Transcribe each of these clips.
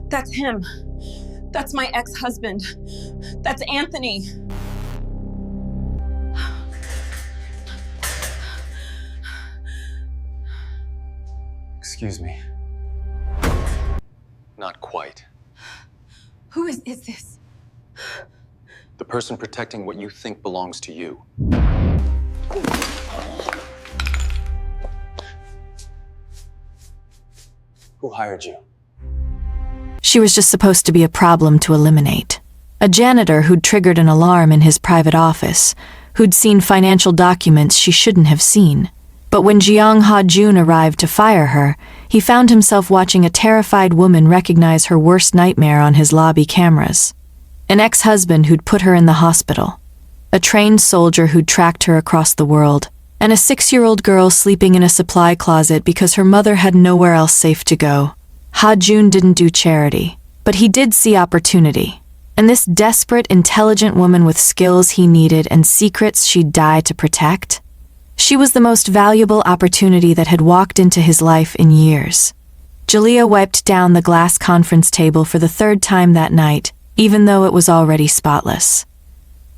That's him. That's my ex-husband. That's Anthony. Excuse me. Not quite. Who is this? The person protecting what you think belongs to you. Who hired you? She was just supposed to be a problem to eliminate. A janitor who'd triggered an alarm in his private office, who'd seen financial documents she shouldn't have seen. But when Jeong Ha-jun arrived to fire her, he found himself watching a terrified woman recognize her worst nightmare on his lobby cameras. An ex-husband who'd put her in the hospital. A trained soldier who'd tracked her across the world. And a 6-year-old girl sleeping in a supply closet because her mother had nowhere else safe to go. Ha-jun didn't do charity, but he did see opportunity. And this desperate, intelligent woman with skills he needed and secrets she'd die to protect? She was the most valuable opportunity that had walked into his life in years. Jalea wiped down the glass conference table for the 3rd time that night, even though it was already spotless.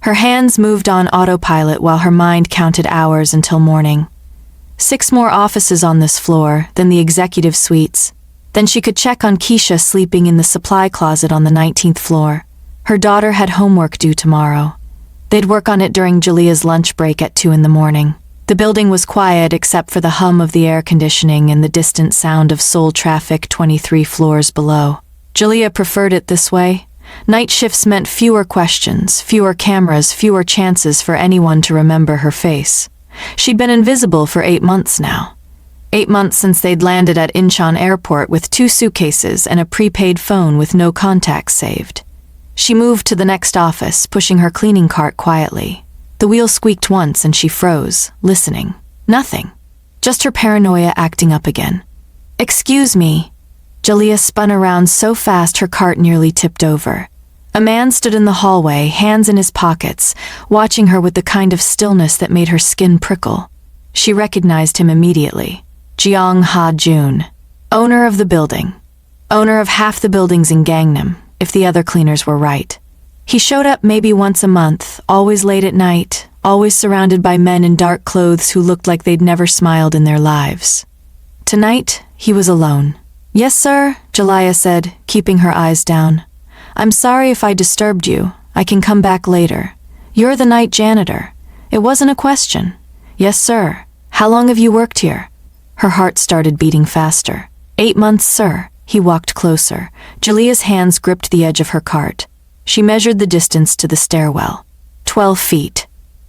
Her hands moved on autopilot while her mind counted hours until morning. 6 more offices on this floor, then the executive suites. Then she could check on Keisha sleeping in the supply closet on the 19th floor. Her daughter had homework due tomorrow. They'd work on it during Jalea's lunch break at 2 in the morning. The building was quiet except for the hum of the air conditioning and the distant sound of Seoul traffic 23 floors below. Jalea preferred it this way. Night shifts meant fewer questions, fewer cameras, fewer chances for anyone to remember her face. She'd been invisible for 8 months now. 8 months since they'd landed at Incheon Airport with 2 suitcases and a prepaid phone with no contacts saved. She moved to the next office, pushing her cleaning cart quietly. The wheel squeaked once and she froze, listening. Nothing. Just her paranoia acting up again. "Excuse me." Jalea spun around so fast her cart nearly tipped over. A man stood in the hallway, hands in his pockets, watching her with the kind of stillness that made her skin prickle. She recognized him immediately. Jeong Ha-jun, owner of the building. Owner of half the buildings in Gangnam, if the other cleaners were right. He showed up maybe once a month, always late at night, always surrounded by men in dark clothes who looked like they'd never smiled in their lives. Tonight, he was alone. "Yes, sir," Jalea said, keeping her eyes down. "I'm sorry if I disturbed you. I can come back later. You're the night janitor. It wasn't a question." "Yes, sir. How long have you worked here?" Her heart started beating faster. 8 months, sir." He walked closer. Jalea's hands gripped the edge of her cart. She measured the distance to the stairwell. 12 feet.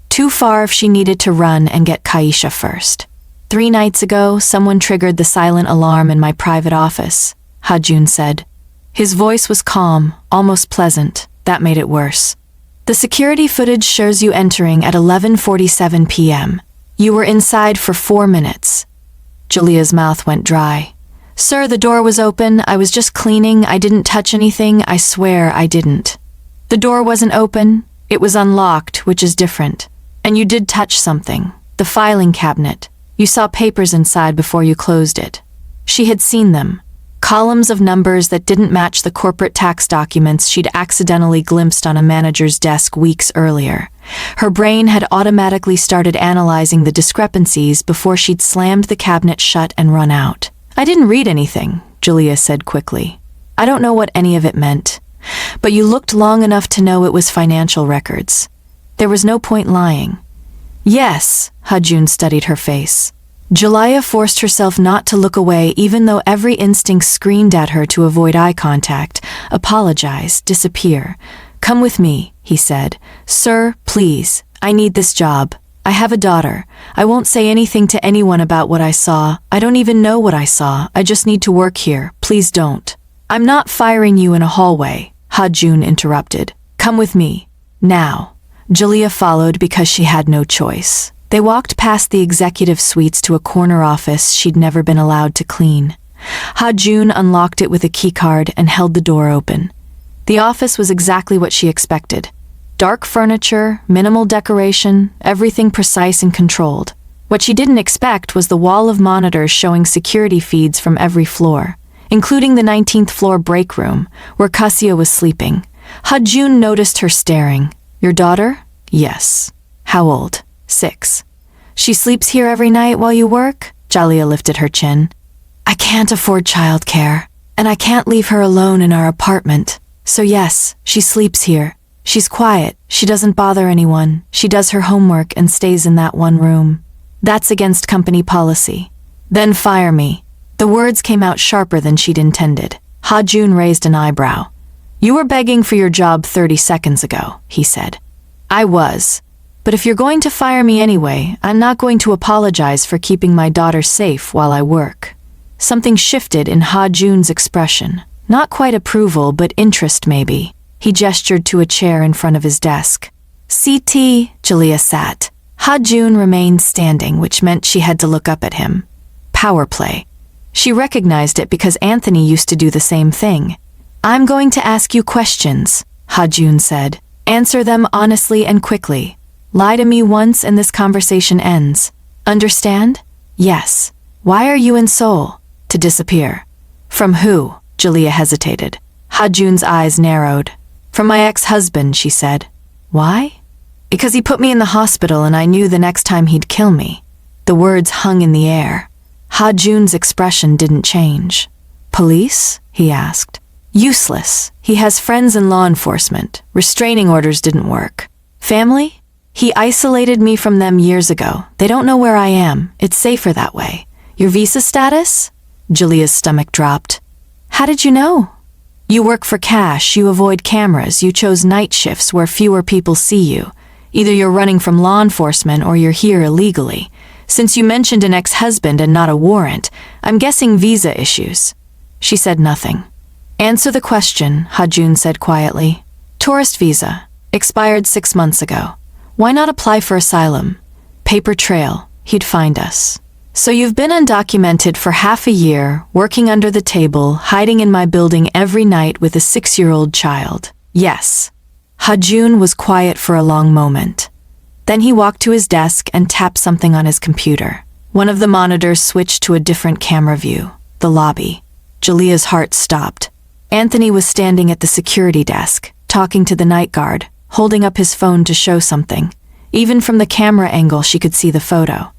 Too far if she needed to run and get Kaisha first. 3 nights ago, someone triggered the silent alarm in my private office, Ha-jun said. His voice was calm, almost pleasant. That made it worse. "The security footage shows you entering at 11:47 p.m. You were inside for 4 minutes. Jalea's mouth went dry. "Sir, the door was open. I was just cleaning. I didn't touch anything. I swear I didn't." "The door wasn't open. It was unlocked, which is different. And you did touch something. The filing cabinet. You saw papers inside before you closed it." She had seen them. Columns of numbers that didn't match the corporate tax documents she'd accidentally glimpsed on a manager's desk weeks earlier. Her brain had automatically started analyzing the discrepancies before she'd slammed the cabinet shut and run out. "I didn't read anything," Jalea said quickly. "I don't know what any of it meant. But you looked long enough to know it was financial records. There was no point lying." "Yes," Ha-jun studied her face. Jalea forced herself not to look away even though every instinct screamed at her to avoid eye contact, apologize, disappear. "Come with me," he said. "Sir, please, I need this job. I have a daughter. I won't say anything to anyone about what I saw. I don't even know what I saw. I just need to work here. Please don't." "I'm not firing you in a hallway," Ha-jun interrupted. "Come with me. Now." Jalea followed because she had no choice. They walked past the executive suites to a corner office she'd never been allowed to clean. Ha-jun unlocked it with a keycard and held the door open. The office was exactly what she expected. Dark furniture, minimal decoration, everything precise and controlled. What she didn't expect was the wall of monitors showing security feeds from every floor. including the 19th floor break room, where Kasia was sleeping. Ha-jun noticed her staring. Your daughter? Yes. How old? 6. She sleeps here every night while you work? Jalila lifted her chin. I can't afford childcare, and I can't leave her alone in our apartment. So yes, she sleeps here. She's quiet, she doesn't bother anyone, she does her homework and stays in that one room. That's against company policy. Then fire me. The words came out sharper than she'd intended. Ha-jun raised an eyebrow. You were begging for your job 30 seconds ago, he said. I was. But if you're going to fire me anyway, I'm not going to apologize for keeping my daughter safe while I work. Something shifted in Ha-jun's expression. Not quite approval, but interest maybe. He gestured to a chair in front of his desk. CT, Jalila sat. Ha-jun remained standing, which meant she had to look up at him. Power play. She recognized it because Anthony used to do the same thing. I'm going to ask you questions, Ha-jun said. Answer them honestly and quickly. Lie to me once and this conversation ends. Understand? Yes. Why are you in Seoul? To disappear. From who? Jalila hesitated. Ha-jun's eyes narrowed. From my ex-husband, she said. Why? Because he put me in the hospital and I knew the next time he'd kill me. The words hung in the air. Ha-jun's expression didn't change. Police? He asked. Useless. He has friends in law enforcement. Restraining orders didn't work. Family? He isolated me from them years ago. They don't know where I am. It's safer that way. Your visa status? Jalila's stomach dropped. How did you know? You work for cash, you avoid cameras, you chose night shifts where fewer people see you. Either you're running from law enforcement or you're here illegally. Since you mentioned an ex-husband and not a warrant, I'm guessing visa issues. She said nothing. Answer the question, Ha-jun said quietly. Tourist visa. Expired 6 months ago. Why not apply for asylum? Paper trail. He'd find us. So you've been undocumented for half a year, working under the table, hiding in my building every night with a 6-year-old child. Yes. Ha-jun was quiet for a long moment. Then he walked to his desk and tapped something on his computer. One of the monitors switched to a different camera view. The lobby. Jalila's heart stopped. Anthony was standing at the security desk, talking to the night guard, holding up his phone to show something. Even from the camera angle, she could see the photo.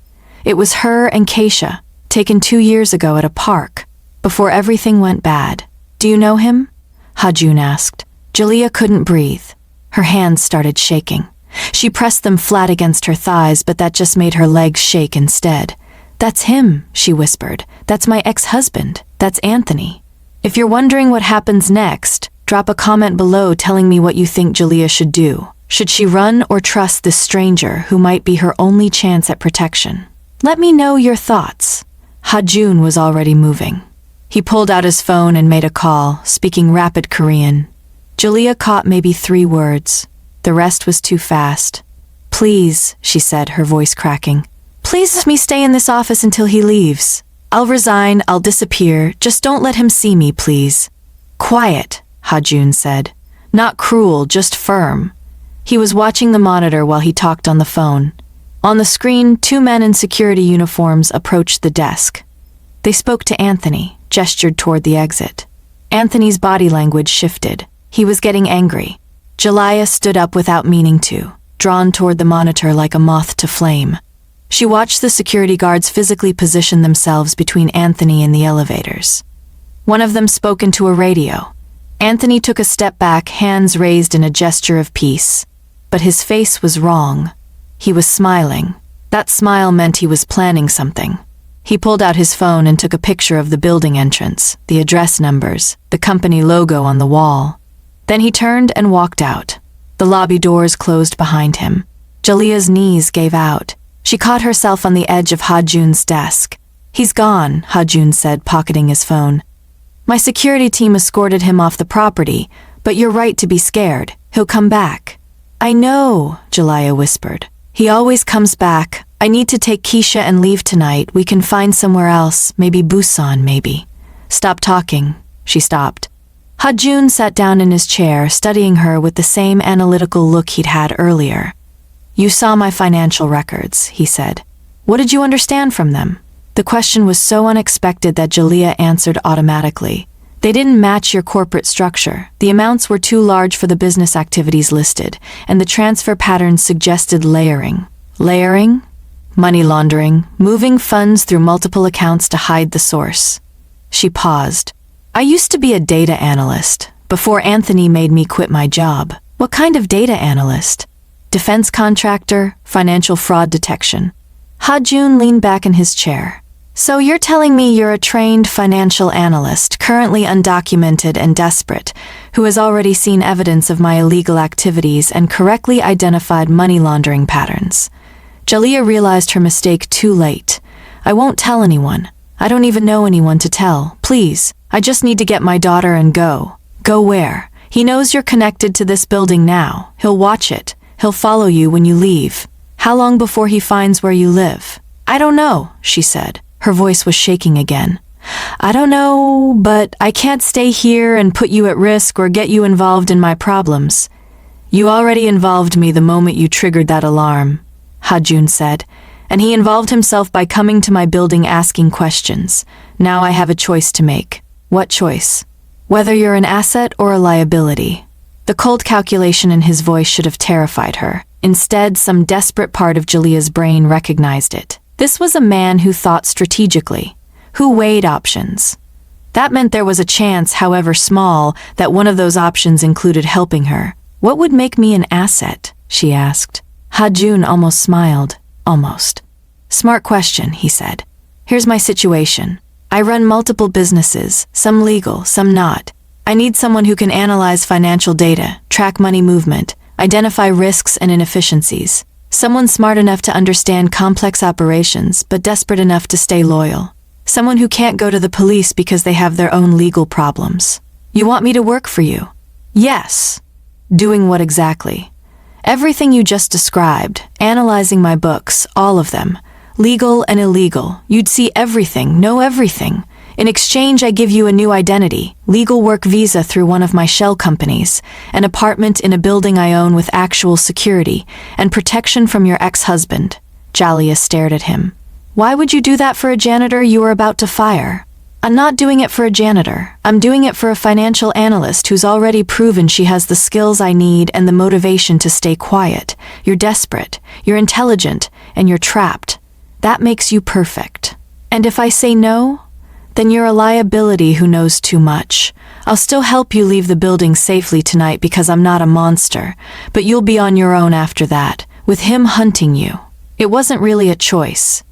It was her and Keisha, taken 2 years ago at a park, before everything went bad. Do you know him? Ha-jun asked. Jalila couldn't breathe. Her hands started shaking. She pressed them flat against her thighs, but that just made her legs shake instead. That's him, she whispered. That's my ex-husband. That's Anthony. If you're wondering what happens next, drop a comment below telling me what you think Jalila should do. Should she run or trust this stranger who might be her only chance at protection? Let me know your thoughts. Ha-jun was already moving. He pulled out his phone and made a call, speaking rapid Korean. Jalila caught maybe 3 words. The rest was too fast. Please, she said, her voice cracking. Please let me stay in this office until he leaves. I'll resign, I'll disappear, just don't let him see me, please. Quiet, Ha-jun said. Not cruel, just firm. He was watching the monitor while he talked on the phone. On the screen, 2 men in security uniforms approached the desk. They spoke to Anthony, gestured toward the exit. Anthony's body language shifted. He was getting angry. Jalila stood up without meaning to, drawn toward the monitor like a moth to flame. She watched the security guards physically position themselves between Anthony and the elevators. One of them spoke into a radio. Anthony took a step back, hands raised in a gesture of peace. But his face was wrong. He was smiling. That smile meant he was planning something. He pulled out his phone and took a picture of the building entrance, the address numbers, the company logo on the wall. Then he turned and walked out. The lobby doors closed behind him. Jalila's knees gave out. She caught herself on the edge of Ha-jun's desk. He's gone, Ha-jun said, pocketing his phone. My security team escorted him off the property, but you're right to be scared. He'll come back. I know, Jalila whispered. He always comes back. I need to take Keisha and leave tonight. We can find somewhere else, maybe Busan, maybe. Stop talking. She stopped. Ha-jun sat down in his chair, studying her with the same analytical look he'd had earlier. You saw my financial records, he said. What did you understand from them? The question was so unexpected that Jaliyah answered automatically. They didn't match your corporate structure. The amounts were too large for the business activities listed, and the transfer patterns suggested layering. Layering? Money laundering, moving funds through multiple accounts to hide the source. She paused. I used to be a data analyst, before Anthony made me quit my job. What kind of data analyst? Defense contractor, financial fraud detection. Ha-Jun leaned back in his chair. So you're telling me you're a trained financial analyst, currently undocumented and desperate, who has already seen evidence of my illegal activities and correctly identified money laundering patterns. Jaliyah realized her mistake too late. I won't tell anyone. I don't even know anyone to tell. Please, I just need to get my daughter and go. Go where? He knows you're connected to this building now. He'll watch it. He'll follow you when you leave. How long before he finds where you live? I don't know, she said. Her voice was shaking again. I don't know, but I can't stay here and put you at risk or get you involved in my problems. You already involved me the moment you triggered that alarm, Ha-Jun said, and he involved himself by coming to my building asking questions. Now I have a choice to make. What choice? Whether you're an asset or a liability. The cold calculation in his voice should have terrified her. Instead, some desperate part of Jaliyah's brain recognized it. This was a man who thought strategically, who weighed options. That meant there was a chance, however small, that one of those options included helping her. What would make me an asset? She asked. Ha-Jun almost smiled. Almost. Smart question, he said. Here's my situation. I run multiple businesses, some legal, some not. I need someone who can analyze financial data, track money movement, identify risks and inefficiencies. Someone smart enough to understand complex operations, but desperate enough to stay loyal. Someone who can't go to the police because they have their own legal problems. You want me to work for you? Yes. Doing what exactly? Everything you just described, analyzing my books, all of them. Legal and illegal. You'd see everything, know everything. In exchange, I give you a new identity, legal work visa through one of my shell companies, an apartment in a building I own with actual security, and protection from your ex-husband. Jaliyah stared at him. Why would you do that for a janitor you were about to fire? I'm not doing it for a janitor. I'm doing it for a financial analyst who's already proven she has the skills I need and the motivation to stay quiet. You're desperate, you're intelligent, and you're trapped. That makes you perfect. And if I say no, then you're a liability who knows too much. I'll still help you leave the building safely tonight because I'm not a monster, but you'll be on your own after that, with him hunting you. It wasn't really a choice.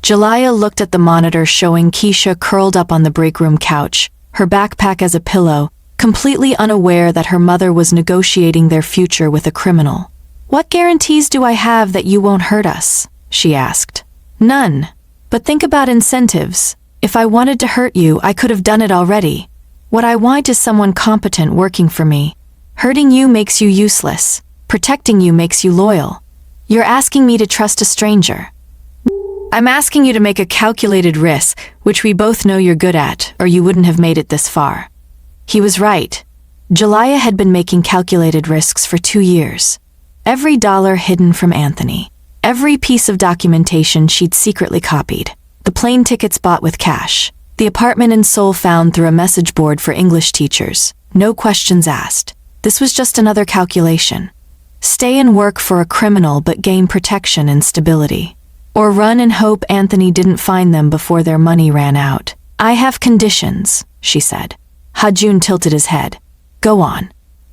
Jaliyah looked at the monitor showing Keisha curled up on the break room couch, her backpack as a pillow, completely unaware that her mother was negotiating their future with a criminal. What guarantees do I have that you won't hurt us? She asked. None. But think about incentives. If I wanted to hurt you, I could have done it already. What I want is someone competent working for me. Hurting you makes you useless. Protecting you makes you loyal. You're asking me to trust a stranger. I'm asking you to make a calculated risk, which we both know you're good at, or you wouldn't have made it this far. He was right. Jaliyah had been making calculated risks for 2 years. Every dollar hidden from Anthony. Every piece of documentation she'd secretly copied. The plane tickets bought with cash. The apartment in Seoul found through a message board for English teachers. No questions asked. This was just another calculation. Stay and work for a criminal but gain protection and stability. Or run and hope Anthony didn't find them before their money ran out. I have conditions, she said. Ha-Jun tilted his head. Go on.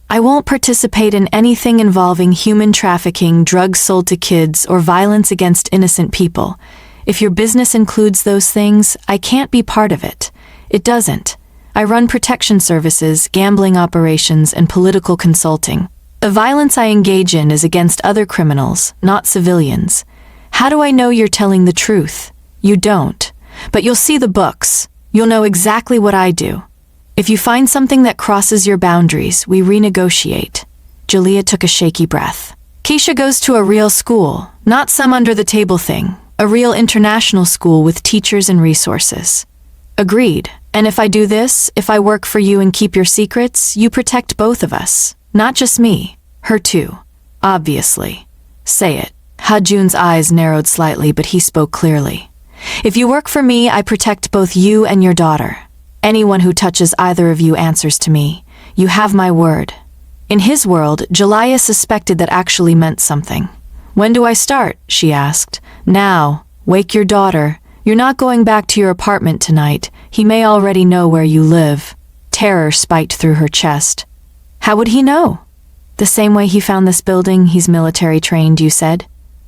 I won't participate in anything involving human trafficking, drugs sold to kids, or violence against innocent people. If your business includes those things, I can't be part of it. It doesn't. I run protection services, gambling operations, and political consulting. The violence I engage in is against other criminals, not civilians. How do I know you're telling the truth? You don't. But you'll see the books. You'll know exactly what I do. If you find something that crosses your boundaries, we renegotiate. Jaliyah took a shaky breath. Keisha goes to a real school, not some under-the-table thing. A real international school with teachers and resources. Agreed. And if I do this, if I work for you and keep your secrets, you protect both of us. Not just me. Her too. Obviously. Say it. Ha-Jun's eyes narrowed slightly, but he spoke clearly. If you work for me, I protect both you and your daughter. Anyone who touches either of you answers to me. You have my word." In his world, Jalaiah suspected that actually meant something. "When do I start?" she asked. "Now. Wake your daughter. You're not going back to your apartment tonight. He may already know where you live." Terror spiked through her chest. "How would he know?" "The same way he found this building. He's military trained, you said?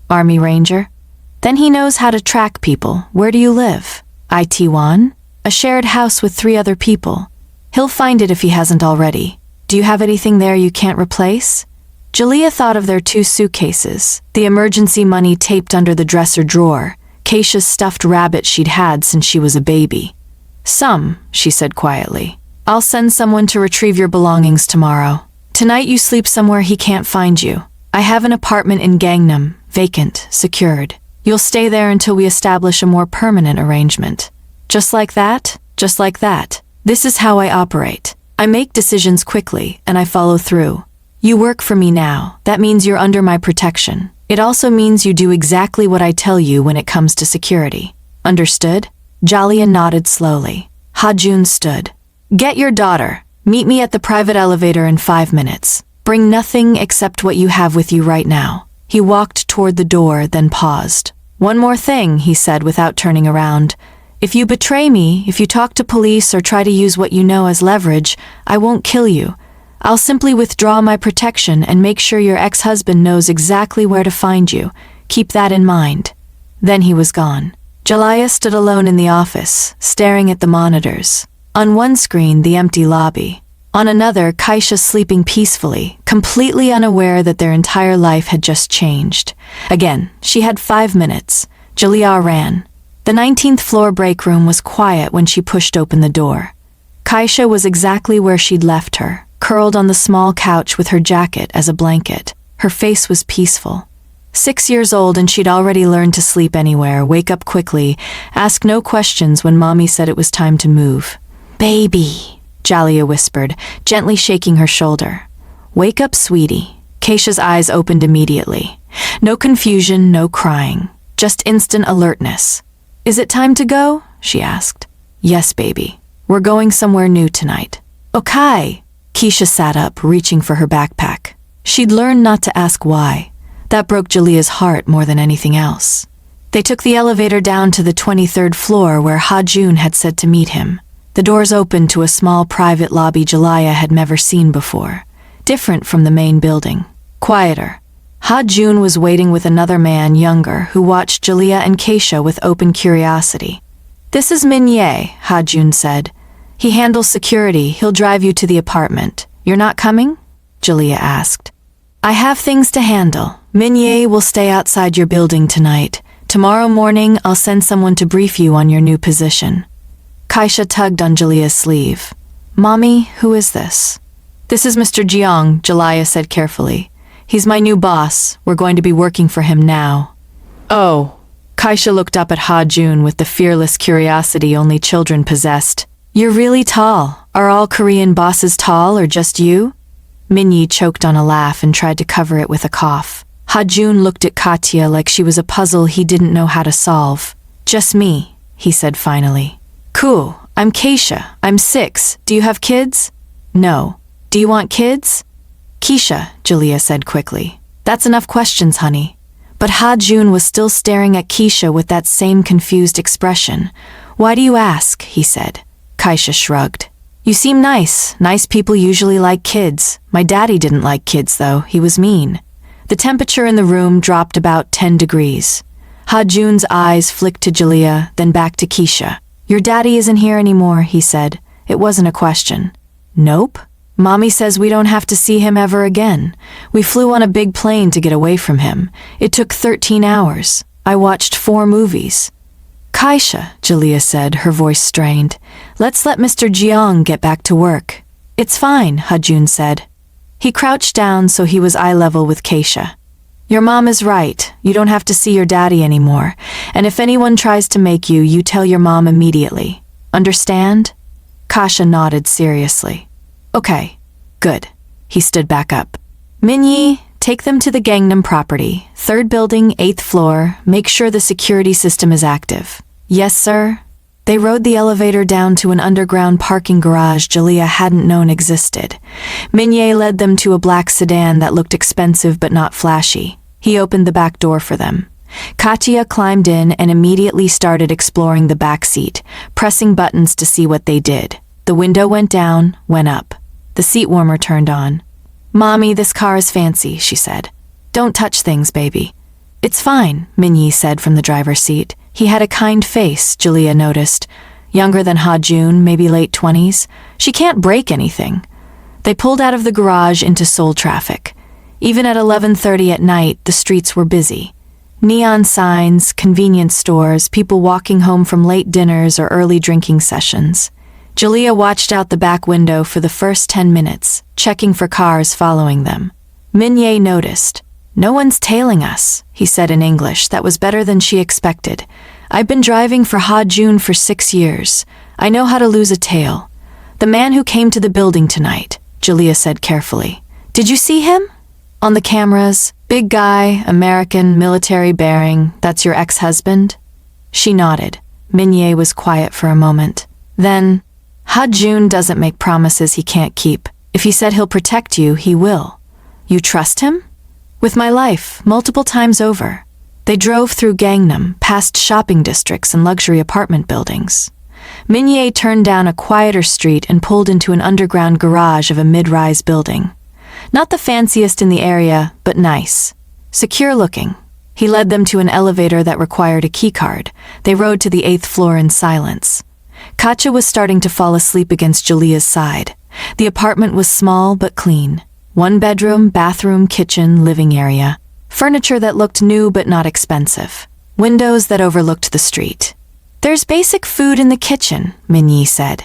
Army Ranger? Then he knows how to track people. Where do you live? IT1? A shared house with 3 other people. He'll find it if he hasn't already. Do you have anything there you can't replace?" Jalaiah thought of their 2 suitcases, the emergency money taped under the dresser drawer, Keisha's stuffed rabbit she'd had since she was a baby. "Some," she said quietly. "I'll send someone to retrieve your belongings tomorrow. Tonight you sleep somewhere he can't find you. I have an apartment in Gangnam, vacant, secured. You'll stay there until we establish a more permanent arrangement." Just like that? Just like that. This is how I operate. I make decisions quickly, and I follow through. You work for me now. That means you're under my protection. It also means you do exactly what I tell you when it comes to security. Understood? Jalaiah nodded slowly. Ha-Jun stood. "Get your daughter. Meet me at the private elevator in 5 minutes. Bring nothing except what you have with you right now." He walked toward the door, then paused. "One more thing," he said without turning around. "If you betray me, if you talk to police or try to use what you know as leverage, I won't kill you. I'll simply withdraw my protection and make sure your ex-husband knows exactly where to find you. Keep that in mind." Then he was gone. Jalaiah stood alone in the office, staring at the monitors. On one screen, the empty lobby. On another, Keisha sleeping peacefully, completely unaware that their entire life had just changed. Again, she had 5 minutes. Jalaiah ran. The 19th floor break room was quiet when she pushed open the door. Keisha was exactly where she'd left her, curled on the small couch with her jacket as a blanket. Her face was peaceful. 6 years old and she'd already learned to sleep anywhere, wake up quickly, ask no questions when mommy said it was time to move. "Baby," Jalaiah whispered, gently shaking her shoulder. "Wake up, sweetie." Keisha's eyes opened immediately. No confusion, no crying, just instant alertness. "Is it time to go?" she asked. "Yes, baby. We're going somewhere new tonight." "Okay." Keisha sat up, reaching for her backpack. She'd learned not to ask why. That broke Jalaiah's heart more than anything else. They took the elevator down to the 23rd floor where Ha-Jun had said to meet him. The doors opened to a small private lobby Jalaiah had never seen before, different from the main building, quieter. Ha-Jun was waiting with another man, younger, who watched Jalaiah and Keisha with open curiosity. "This is Min Ye," Ha-Jun said. "He handles security. He'll drive you to the apartment. You're not coming?" Jalaiah asked. "I have things to handle. Min Ye will stay outside your building tonight. Tomorrow morning, I'll send someone to brief you on your new position." Keisha tugged on Jalaiah's sleeve. "Mommy, who is this?" "This is Mr. Jeong," Jalaiah said carefully. "He's my new boss. We're going to be working for him now." "Oh." Keisha looked up at Ha-Jun with the fearless curiosity only children possessed. "You're really tall. Are all Korean bosses tall or just you?" Min-Yi choked on a laugh and tried to cover it with a cough. Ha-Jun looked at Katya like she was a puzzle he didn't know how to solve. "Just me," he said finally. "Cool. I'm Keisha. I'm 6. Do you have kids?" "No. Do you want kids?" "Keisha," Jalaiah said quickly. "That's enough questions, honey." But Ha-Jun was still staring at Keisha with that same confused expression. "Why do you ask?" he said. Keisha shrugged. "You seem nice. Nice people usually like kids. My daddy didn't like kids, though. He was mean." The temperature in the room dropped about 10 degrees. Ha-Jun's eyes flicked to Jalaiah, then back to Keisha. "Your daddy isn't here anymore," he said. It wasn't a question. "Nope. Mommy says we don't have to see him ever again. We flew on a big plane to get away from him. It took 13 hours. I watched 4 movies. "Keisha," Jalaiah said, her voice strained. "Let's let Mr. Jeong get back to work." "It's fine," Ha-Jun said. He crouched down so he was eye level with Keisha. "Your mom is right. You don't have to see your daddy anymore. And if anyone tries to make you, you tell your mom immediately. Understand?" Keisha nodded seriously. "Okay, good." He stood back up. "Min-Yi, take them to the Gangnam property, 3rd building, 8th floor. Make sure the security system is active. Yes, sir. They rode the elevator down to an underground parking garage Jalea hadn't known existed. Mignet led them to a black sedan that looked expensive but not flashy. He opened the back door for them. Katya climbed in and immediately started exploring the back seat, pressing buttons to see what they did. The window went down, went up. The seat warmer turned on. "Mommy, this car is fancy," she said. "Don't touch things, baby." "It's fine," Mignet said from the driver's seat. He had a kind face, Jalea noticed. Younger than Ha-Jun, maybe late 20s. She can't break anything. They pulled out of the garage into Seoul traffic. Even at 11:30 at night, the streets were busy. Neon signs, convenience stores, people walking home from late dinners or early drinking sessions. Jalea watched out the back window for the first 10 minutes, checking for cars following them. Mignet noticed. "No one's tailing us," he said in English that was better than she expected. "I've been driving for Ha-Jun for 6 years. I know how to lose a tail. The man who came to the building tonight," Jalea said carefully. "Did you see him? On the cameras, big guy, American, military bearing, that's your ex-husband?" She nodded. Mignet was quiet for a moment. Then, "Ha-Jun doesn't make promises he can't keep. If he said he'll protect you, he will. You trust him?" "With my life, multiple times over." They drove through Gangnam, past shopping districts and luxury apartment buildings. Mignet turned down a quieter street and pulled into an underground garage of a mid-rise building. Not the fanciest in the area, but nice. Secure looking. He led them to an elevator that required a keycard. They rode to the 8th floor in silence. Katya was starting to fall asleep against Jalea's side. The apartment was small but clean. 1 bedroom, bathroom, kitchen, living area. Furniture that looked new but not expensive. Windows that overlooked the street. "There's basic food in the kitchen," Mignet said.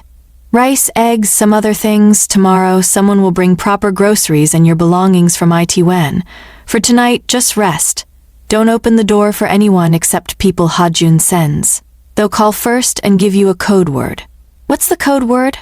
"Rice, eggs, some other things. Tomorrow, someone will bring proper groceries and your belongings from Itaewon. For tonight, just rest. Don't open the door for anyone except people Ha-Jun sends. They'll call first and give you a code word." "What's the code word?"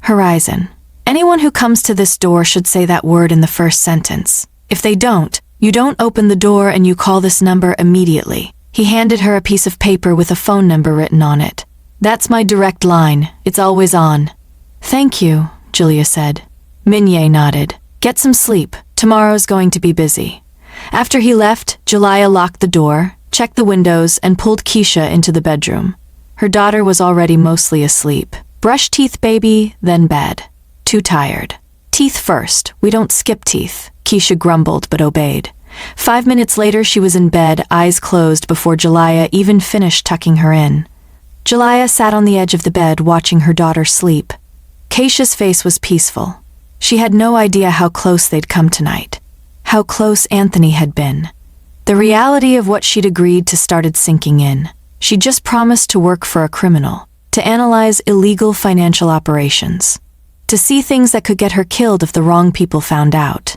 "Horizon. Anyone who comes to this door should say that word in the first sentence. If they don't, you don't open the door and you call this number immediately." He handed her a piece of paper with a phone number written on it. "That's my direct line. It's always on." "Thank you," Jalea said. Mignet nodded. "Get some sleep. Tomorrow's going to be busy." After he left, Jalea locked the door, checked the windows, and pulled Keisha into the bedroom. Her daughter was already mostly asleep. "Brush teeth, baby, then bed." "Too tired." "Teeth first. We don't skip teeth," Keisha grumbled but obeyed. 5 minutes later she was in bed, eyes closed before Jalea even finished tucking her in. Jalea sat on the edge of the bed watching her daughter sleep. Keisha's face was peaceful. She had no idea how close they'd come tonight. How close Anthony had been. The reality of what she'd agreed to started sinking in. She'd just promised to work for a criminal, to analyze illegal financial operations, to see things that could get her killed if the wrong people found out.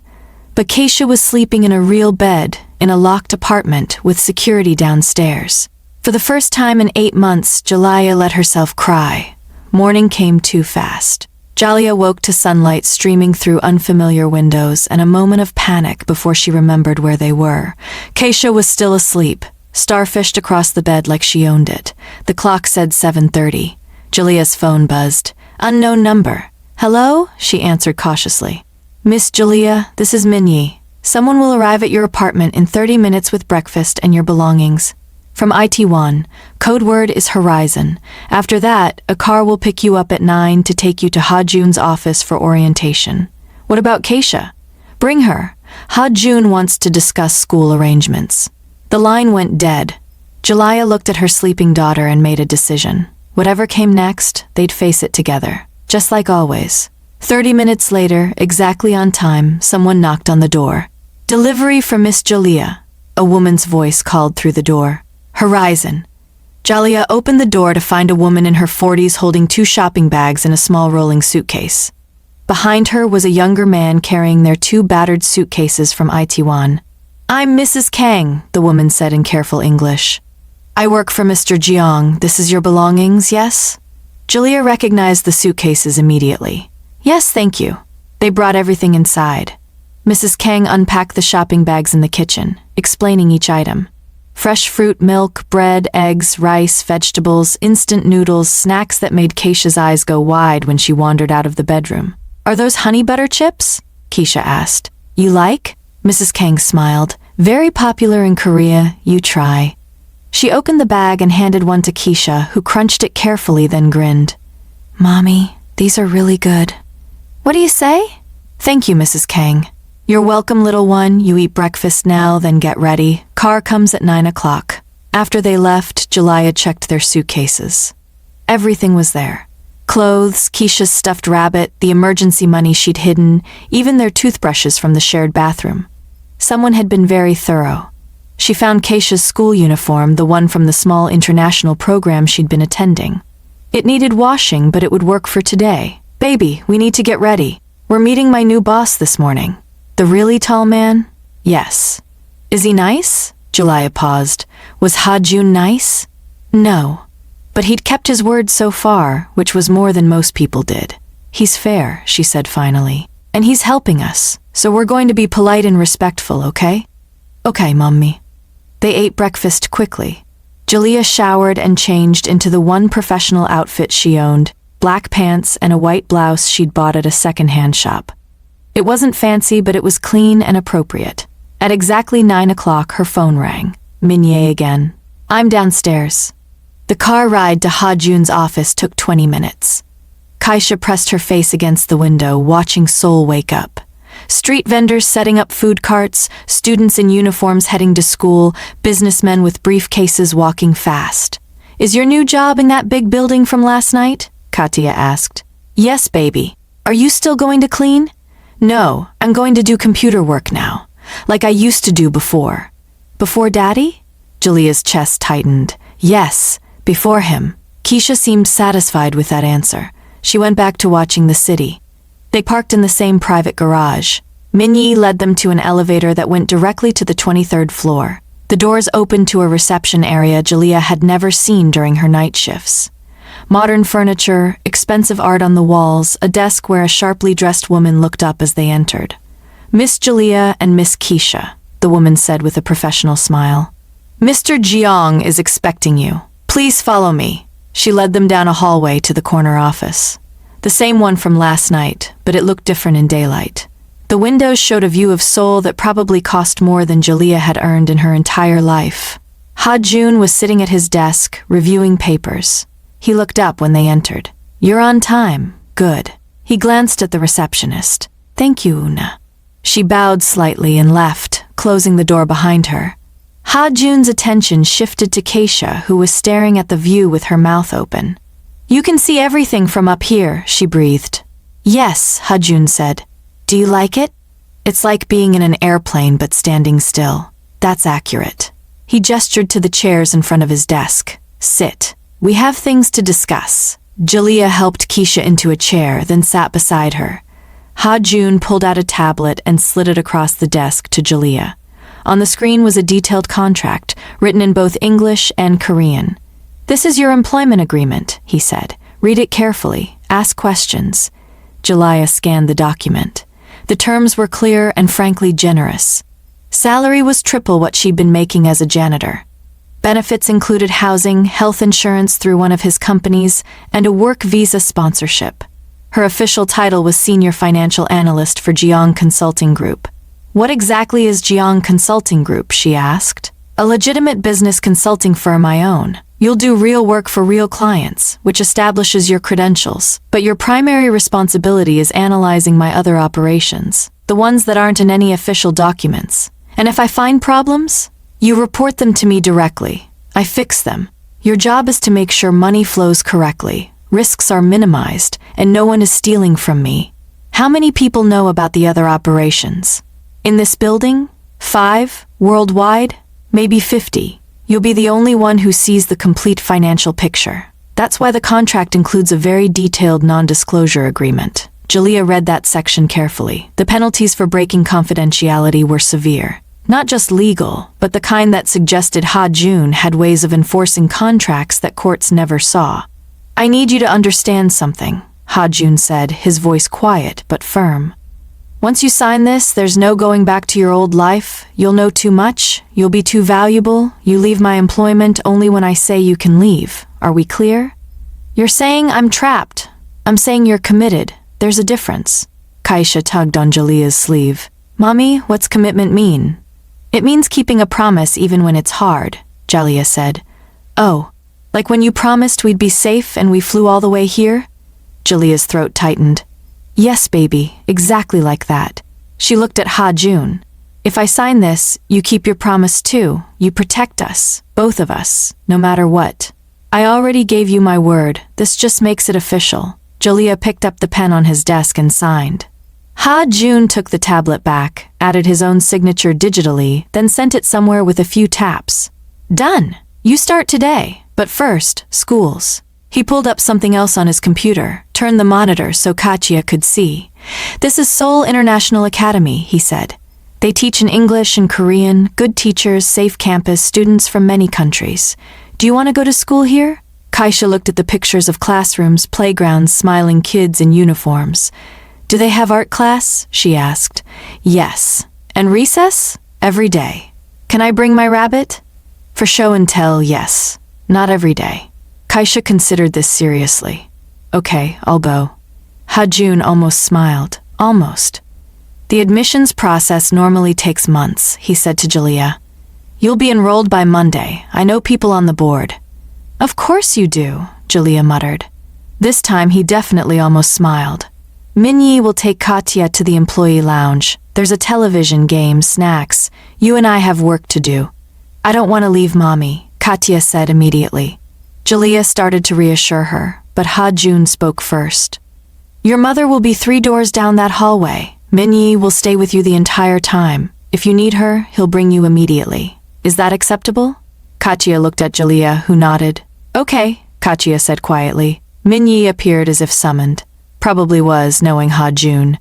But Keisha was sleeping in a real bed, in a locked apartment with security downstairs. For the first time in 8 months, Jalea let herself cry. Morning came too fast. Jalea woke to sunlight streaming through unfamiliar windows and a moment of panic before she remembered where they were. Keisha was still asleep, starfished across the bed like she owned it. The clock said 7:30. Jalea's phone buzzed. "Unknown number." "Hello?" she answered cautiously. "Miss Jalea, this is Mignet. Someone will arrive at your apartment in 30 minutes with breakfast and your belongings. From Itaewon. Code word is Horizon. After that, a car will pick you up at 9 to take you to Ha-Jun's office for orientation. What about Keisha? Bring her. Ha-Jun wants to discuss school arrangements." The line went dead. Jalea looked at her sleeping daughter and made a decision. Whatever came next, they'd face it together, just like always. 30 minutes later, exactly on time, someone knocked on the door. "Delivery for Miss Jalea," a woman's voice called through the door. "Horizon." Jalea opened the door to find a woman in her 40s holding 2 shopping bags and a small rolling suitcase. Behind her was a younger man carrying their 2 battered suitcases from Itaewon. "I'm Mrs. Kang," the woman said in careful English. "I work for Mr. Jeong. This is your belongings, yes?" Jalea recognized the suitcases immediately. "Yes, thank you." They brought everything inside. Mrs. Kang unpacked the shopping bags in the kitchen, explaining each item. Fresh fruit, milk, bread, eggs, rice, vegetables, instant noodles, snacks that made Keisha's eyes go wide when she wandered out of the bedroom. Are those honey butter chips? Keisha asked. You like? Mrs. Kang smiled. Very popular in Korea, you try. She opened the bag and handed one to Keisha, who crunched it carefully, then grinned. Mommy, these are really good. What do you say? Thank you, Mrs. Kang. You're welcome, little one. You eat breakfast now, then get ready. Car comes at 9 o'clock. After they left, Jalaiah checked their suitcases. Everything was there. Clothes, Keisha's stuffed rabbit, the emergency money she'd hidden, even their toothbrushes from the shared bathroom. Someone had been very thorough. She found Keisha's school uniform, the one from the small international program she'd been attending. It needed washing, but it would work for today. Baby, we need to get ready. We're meeting my new boss this morning. The really tall man? Yes. Is he nice? Jalaiah paused. Was Ha-Jun nice? No. But he'd kept his word so far, which was more than most people did. He's fair, she said finally. And he's helping us, so we're going to be polite and respectful, okay? Okay, Mummy. They ate breakfast quickly. Jalaiah showered and changed into the one professional outfit she owned, black pants and a white blouse she'd bought at a second-hand shop. It wasn't fancy, but it was clean and appropriate. At exactly 9 o'clock, her phone rang. Minye again. I'm downstairs. The car ride to Ha-Jun's office took 20 minutes. Keisha pressed her face against the window, watching Seoul wake up. Street vendors setting up food carts, students in uniforms heading to school, businessmen with briefcases walking fast. Is your new job in that big building from last night? Katia asked. Yes, baby. Are you still going to clean? No, I'm going to do computer work now, like I used to do before. Before Daddy? Jalaiah's chest tightened. Yes, before him. Keisha seemed satisfied with that answer. She went back to watching the city. They parked in the same private garage. Minyi led them to an elevator that went directly to the 23rd floor. The doors opened to a reception area Jalaiah had never seen during her night shifts. Modern furniture, expensive art on the walls, a desk where a sharply dressed woman looked up as they entered. Miss Jalaiah and Miss Keisha, the woman said with a professional smile. Mr. Jeong is expecting you. Please follow me. She led them down a hallway to the corner office. The same one from last night, but it looked different in daylight. The windows showed a view of Seoul that probably cost more than Jalaiah had earned in her entire life. Ha-Jun was sitting at his desk, reviewing papers. He looked up when they entered. You're on time. Good. He glanced at the receptionist. Thank you, Una. She bowed slightly and left, closing the door behind her. Ha-Jun's attention shifted to Keisha, who was staring at the view with her mouth open. You can see everything from up here, she breathed. Yes, Ha-Jun said. Do you like it? It's like being in an airplane but standing still. That's accurate. He gestured to the chairs in front of his desk. Sit. We have things to discuss. Jalaiah helped Keisha into a chair, then sat beside her. Ha-Jun pulled out a tablet and slid it across the desk to Jalaiah. On the screen was a detailed contract, written in both English and Korean. This is your employment agreement, he said. Read it carefully. Ask questions. Jalaiah scanned the document. The terms were clear and frankly generous. Salary was triple what she'd been making as a janitor. Benefits included housing, health insurance through one of his companies, and a work visa sponsorship. Her official title was Senior Financial Analyst for Jeong Consulting Group. What exactly is Jeong Consulting Group, she asked. A legitimate business consulting firm I own. You'll do real work for real clients, which establishes your credentials, but your primary responsibility is analyzing my other operations, the ones that aren't in any official documents. And if I find problems, you report them to me directly. I fix them. Your job is to make sure money flows correctly, risks are minimized, and no one is stealing from me. How many people know about the other operations? In this building? 5? Worldwide? Maybe 50. You'll be the only one who sees the complete financial picture. That's why the contract includes a very detailed non-disclosure agreement. Jalaiah read that section carefully. The penalties for breaking confidentiality were severe. Not just legal, but the kind that suggested Ha-Jun had ways of enforcing contracts that courts never saw. I need you to understand something, Ha-Jun said, his voice quiet but firm. Once you sign this, there's no going back to your old life. You'll know too much. You'll be too valuable. You leave my employment only when I say you can leave. Are we clear? You're saying I'm trapped. I'm saying you're committed. There's a difference. Kaisha tugged on Jalia's sleeve. Mommy, what's commitment mean? It means keeping a promise even when it's hard, Jalia said. Oh, like when you promised we'd be safe and we flew all the way here? Jalia's throat tightened. Yes, baby, exactly like that. She looked at Ha-Jun. If I sign this, you keep your promise too. You protect us, both of us, no matter what. I already gave you my word. This just makes it official. Jalia picked up the pen on his desk and signed. Ha-Jun took the tablet back, added his own signature digitally, then sent it somewhere with a few taps. Done! You start today, but first, schools. He pulled up something else on his computer, turned the monitor so Katya could see. This is Seoul International Academy, he said. They teach in English and Korean, good teachers, safe campus, students from many countries. Do you want to go to school here? Kaisha looked at the pictures of classrooms, playgrounds, smiling kids in uniforms. Do they have art class? She asked. Yes. And recess? Every day. Can I bring my rabbit? For show and tell, yes. Not every day. Kaisha considered this seriously. Okay, I'll go. Ha-Jun almost smiled. Almost. The admissions process normally takes months, he said to Jalia. You'll be enrolled by Monday. I know people on the board. Of course you do, Jalia muttered. This time he definitely almost smiled. Minyi will take Katya to the employee lounge. There's a television, games, snacks. You and I have work to do. I don't want to leave Mommy, Katya said immediately. Jalia started to reassure her, but Ha-Jun spoke first. Your mother will be 3 doors down that hallway. Minyi will stay with you the entire time. If you need her, he'll bring you immediately. Is that acceptable? Katya looked at Jalia, who nodded. Okay, Katya said quietly. Minyi appeared as if summoned. Probably was, knowing Ha-Jun.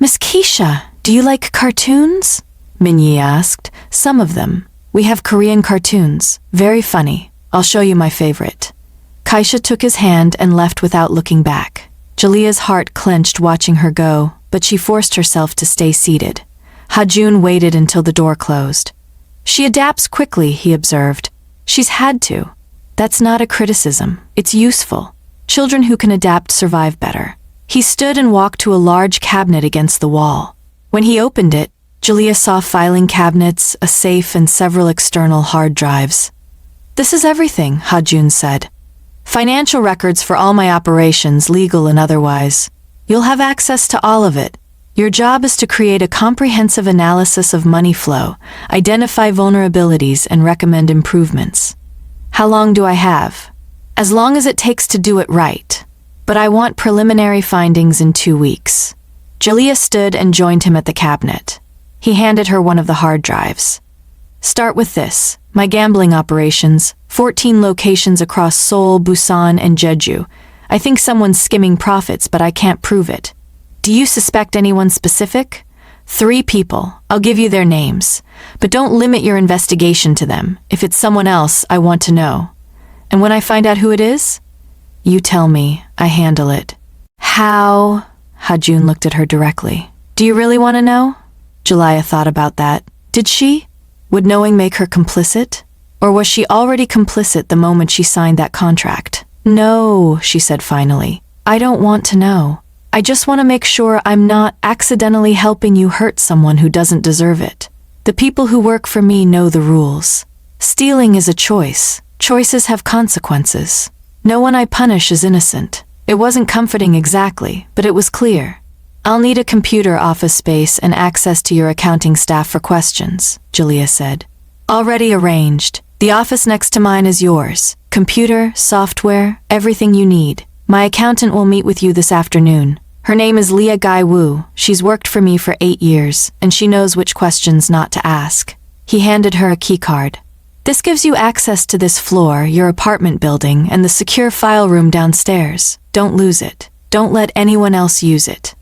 Miss Keisha, do you like cartoons? Minyi asked. Some of them. We have Korean cartoons. Very funny. I'll show you my favorite. Kaisha took his hand and left without looking back. Jalia's heart clenched watching her go, but she forced herself to stay seated. Ha-Jun waited until the door closed. She adapts quickly, he observed. She's had to. That's not a criticism. It's useful. Children who can adapt survive better. He stood and walked to a large cabinet against the wall. When he opened it, Jalia saw filing cabinets, a safe, and several external hard drives. This is everything, Ha-Jun said. Financial records for all my operations, legal and otherwise. You'll have access to all of it. Your job is to create a comprehensive analysis of money flow, identify vulnerabilities, and recommend improvements. How long do I have? As long as it takes to do it right. But I want preliminary findings in 2 weeks. Jalia stood and joined him at the cabinet. He handed her one of the hard drives. Start with this. My gambling operations, 14 locations across Seoul, Busan, and Jeju. I think someone's skimming profits, but I can't prove it. Do you suspect anyone specific? 3 people. I'll give you their names. But don't limit your investigation to them. If it's someone else, I want to know. And when I find out who it is? You tell me. I handle it. How? Ha-Jun looked at her directly. Do you really want to know? Jalia thought about that. Did she? Would knowing make her complicit? Or was she already complicit the moment she signed that contract? No, she said finally. I don't want to know. I just want to make sure I'm not accidentally helping you hurt someone who doesn't deserve it. The people who work for me know the rules. Stealing is a choice. Choices have consequences. No one I punish is innocent. It wasn't comforting exactly, but it was clear. I'll need a computer office space and access to your accounting staff for questions, Jalia said. Already arranged. The office next to mine is yours. Computer, software, everything you need. My accountant will meet with you this afternoon. Her name is Leah Gai Wu. She's worked for me for 8 years, and she knows which questions not to ask. He handed her a keycard. This gives you access to this floor, your apartment building, and the secure file room downstairs. Don't lose it. Don't let anyone else use it.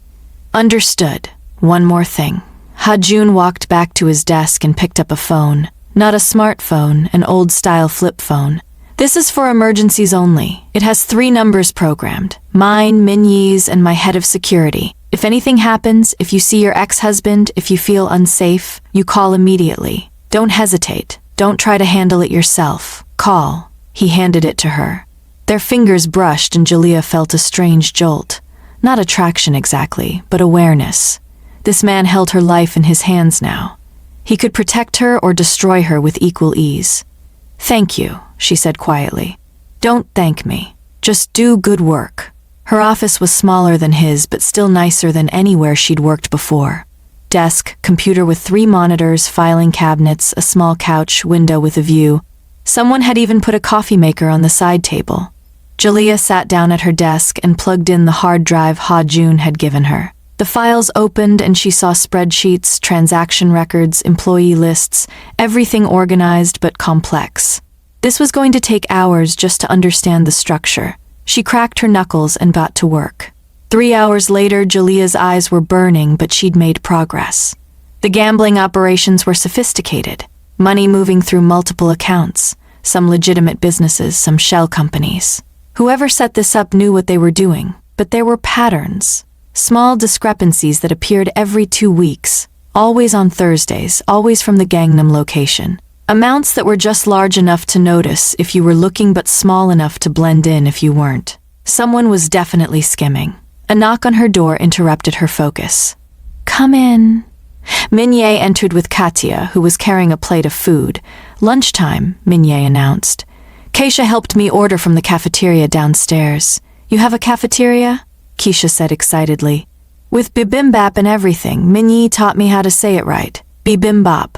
Understood. One more thing. Ha-Jun walked back to his desk and picked up a phone. Not a smartphone, an old-style flip phone. This is for emergencies only. It has 3 numbers programmed. Mine, Minyi's, and my head of security. If anything happens, if you see your ex-husband, if you feel unsafe, you call immediately. Don't hesitate. Don't try to handle it yourself. Call. He handed it to her. Their fingers brushed and Jaliyah felt a strange jolt. Not attraction exactly, but awareness. This man held her life in his hands now. He could protect her or destroy her with equal ease. "Thank you," she said quietly. "Don't thank me. Just do good work." Her office was smaller than his, but still nicer than anywhere she'd worked before. Desk, computer with 3 monitors, filing cabinets, a small couch, window with a view. Someone had even put a coffee maker on the side table. Jaliyah sat down at her desk and plugged in the hard drive Ha-Jun had given her. The files opened and she saw spreadsheets, transaction records, employee lists, everything organized but complex. This was going to take hours just to understand the structure. She cracked her knuckles and got to work. 3 hours later, Jaliyah's eyes were burning, but she'd made progress. The gambling operations were sophisticated, money moving through multiple accounts, some legitimate businesses, some shell companies. Whoever set this up knew what they were doing, but there were patterns. Small discrepancies that appeared every 2 weeks, always on Thursdays, always from the Gangnam location. Amounts that were just large enough to notice if you were looking but small enough to blend in if you weren't. Someone was definitely skimming. A knock on her door interrupted her focus. "Come in." Minye entered with Katya, who was carrying a plate of food. "Lunchtime," Minye announced. "Keisha helped me order from the cafeteria downstairs." "You have a cafeteria?" Keisha said excitedly. "With bibimbap and everything. Minye taught me how to say it right. Bibimbap."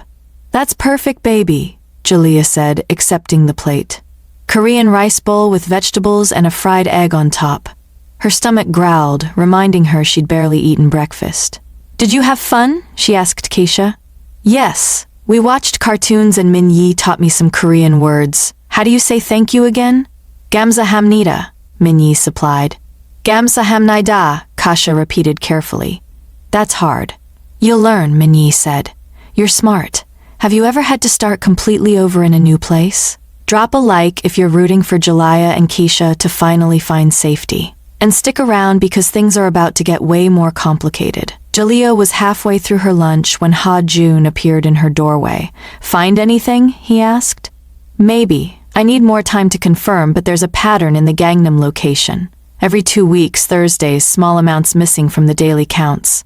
"That's perfect, baby," Jaliyah said, accepting the plate. Korean rice bowl with vegetables and a fried egg on top. Her stomach growled, reminding her she'd barely eaten breakfast. "Did you have fun?" she asked Keisha. "Yes. We watched cartoons and Minye taught me some Korean words. How do you say thank you again?" "Gamsahamnida," Minye supplied. "Gamsahamnida," Kasha repeated carefully. "That's hard." "You'll learn," Minye said. "You're smart. Have you ever had to start completely over in a new place? Drop a like if you're rooting for Jaliyah and Keisha to finally find safety. And stick around because things are about to get way more complicated. Jaliyah was halfway through her lunch when Ha-Jun appeared in her doorway. "Find anything?" he asked. "Maybe. I need more time to confirm, but there's a pattern in the Gangnam location. Every 2 weeks, Thursdays, small amounts missing from the daily counts."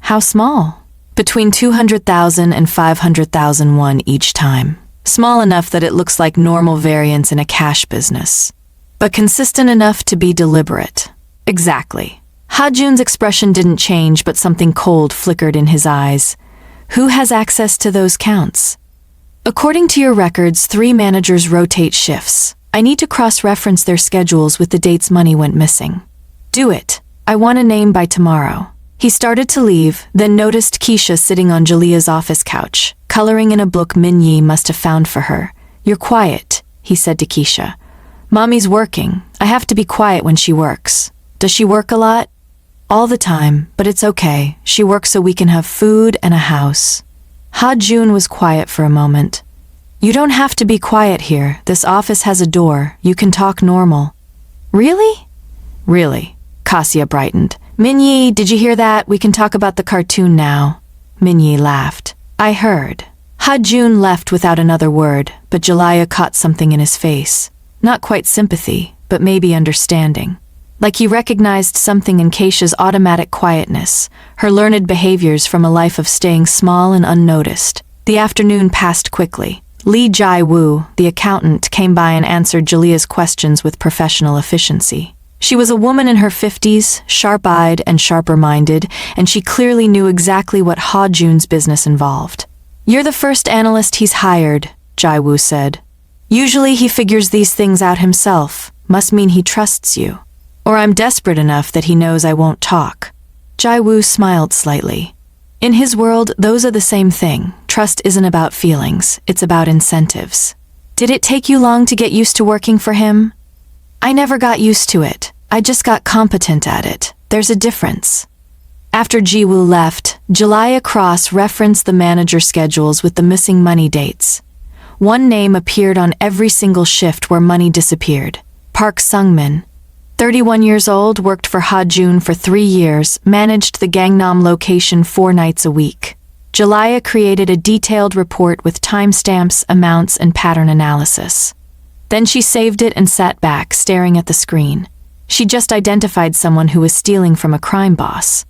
"How small?" "Between 200,000 and 500,000 won each time. Small enough that it looks like normal variance in a cash business. But consistent enough to be deliberate." "Exactly." Ha-Jun's expression didn't change, but something cold flickered in his eyes. "Who has access to those counts?" "According to your records, 3 managers rotate shifts. I need to cross-reference their schedules with the dates money went missing." "Do it. I want a name by tomorrow." He started to leave, then noticed Keisha sitting on Jaliyah's office couch, coloring in a book Minye must have found for her. "You're quiet," he said to Keisha. "Mommy's working. I have to be quiet when she works." "Does she work a lot?" "All the time, but it's okay. She works so we can have food and a house." Ha-Jun was quiet for a moment. "You don't have to be quiet here. This office has a door. You can talk normal." "Really?" "Really." Kassia brightened. "Minye, did you hear that? We can talk about the cartoon now." Minye laughed. "I heard." Ha-Jun left without another word, but Jaliyah caught something in his face. Not quite sympathy, but maybe understanding. Like he recognized something in Keisha's automatic quietness, her learned behaviors from a life of staying small and unnoticed. The afternoon passed quickly. Lee Jae-woo, the accountant, came by and answered Jaliyah's questions with professional efficiency. She was a woman in her 50s, sharp-eyed and sharper-minded, and she clearly knew exactly what Ha-Jun's business involved. "You're the first analyst he's hired," Jae-woo said. "Usually he figures these things out himself. Must mean he trusts you. Or I'm desperate enough that he knows I won't talk." Jae-woo smiled slightly. In his world, those are the same thing. Trust isn't about feelings, it's about incentives. "Did it take you long to get used to working for him?" "I never got used to it. I just got competent at it. There's a difference." After Ji-woo left, Jaliyah cross-referenced the manager schedules with the missing money dates. One name appeared on every single shift where money disappeared. Park Sung-min. 31 years old, worked for Ha-jun for 3 years, managed the Gangnam location 4 nights a week. Jalaya created a detailed report with timestamps, amounts, and pattern analysis. Then she saved it and sat back, staring at the screen. She just identified someone who was stealing from a crime boss.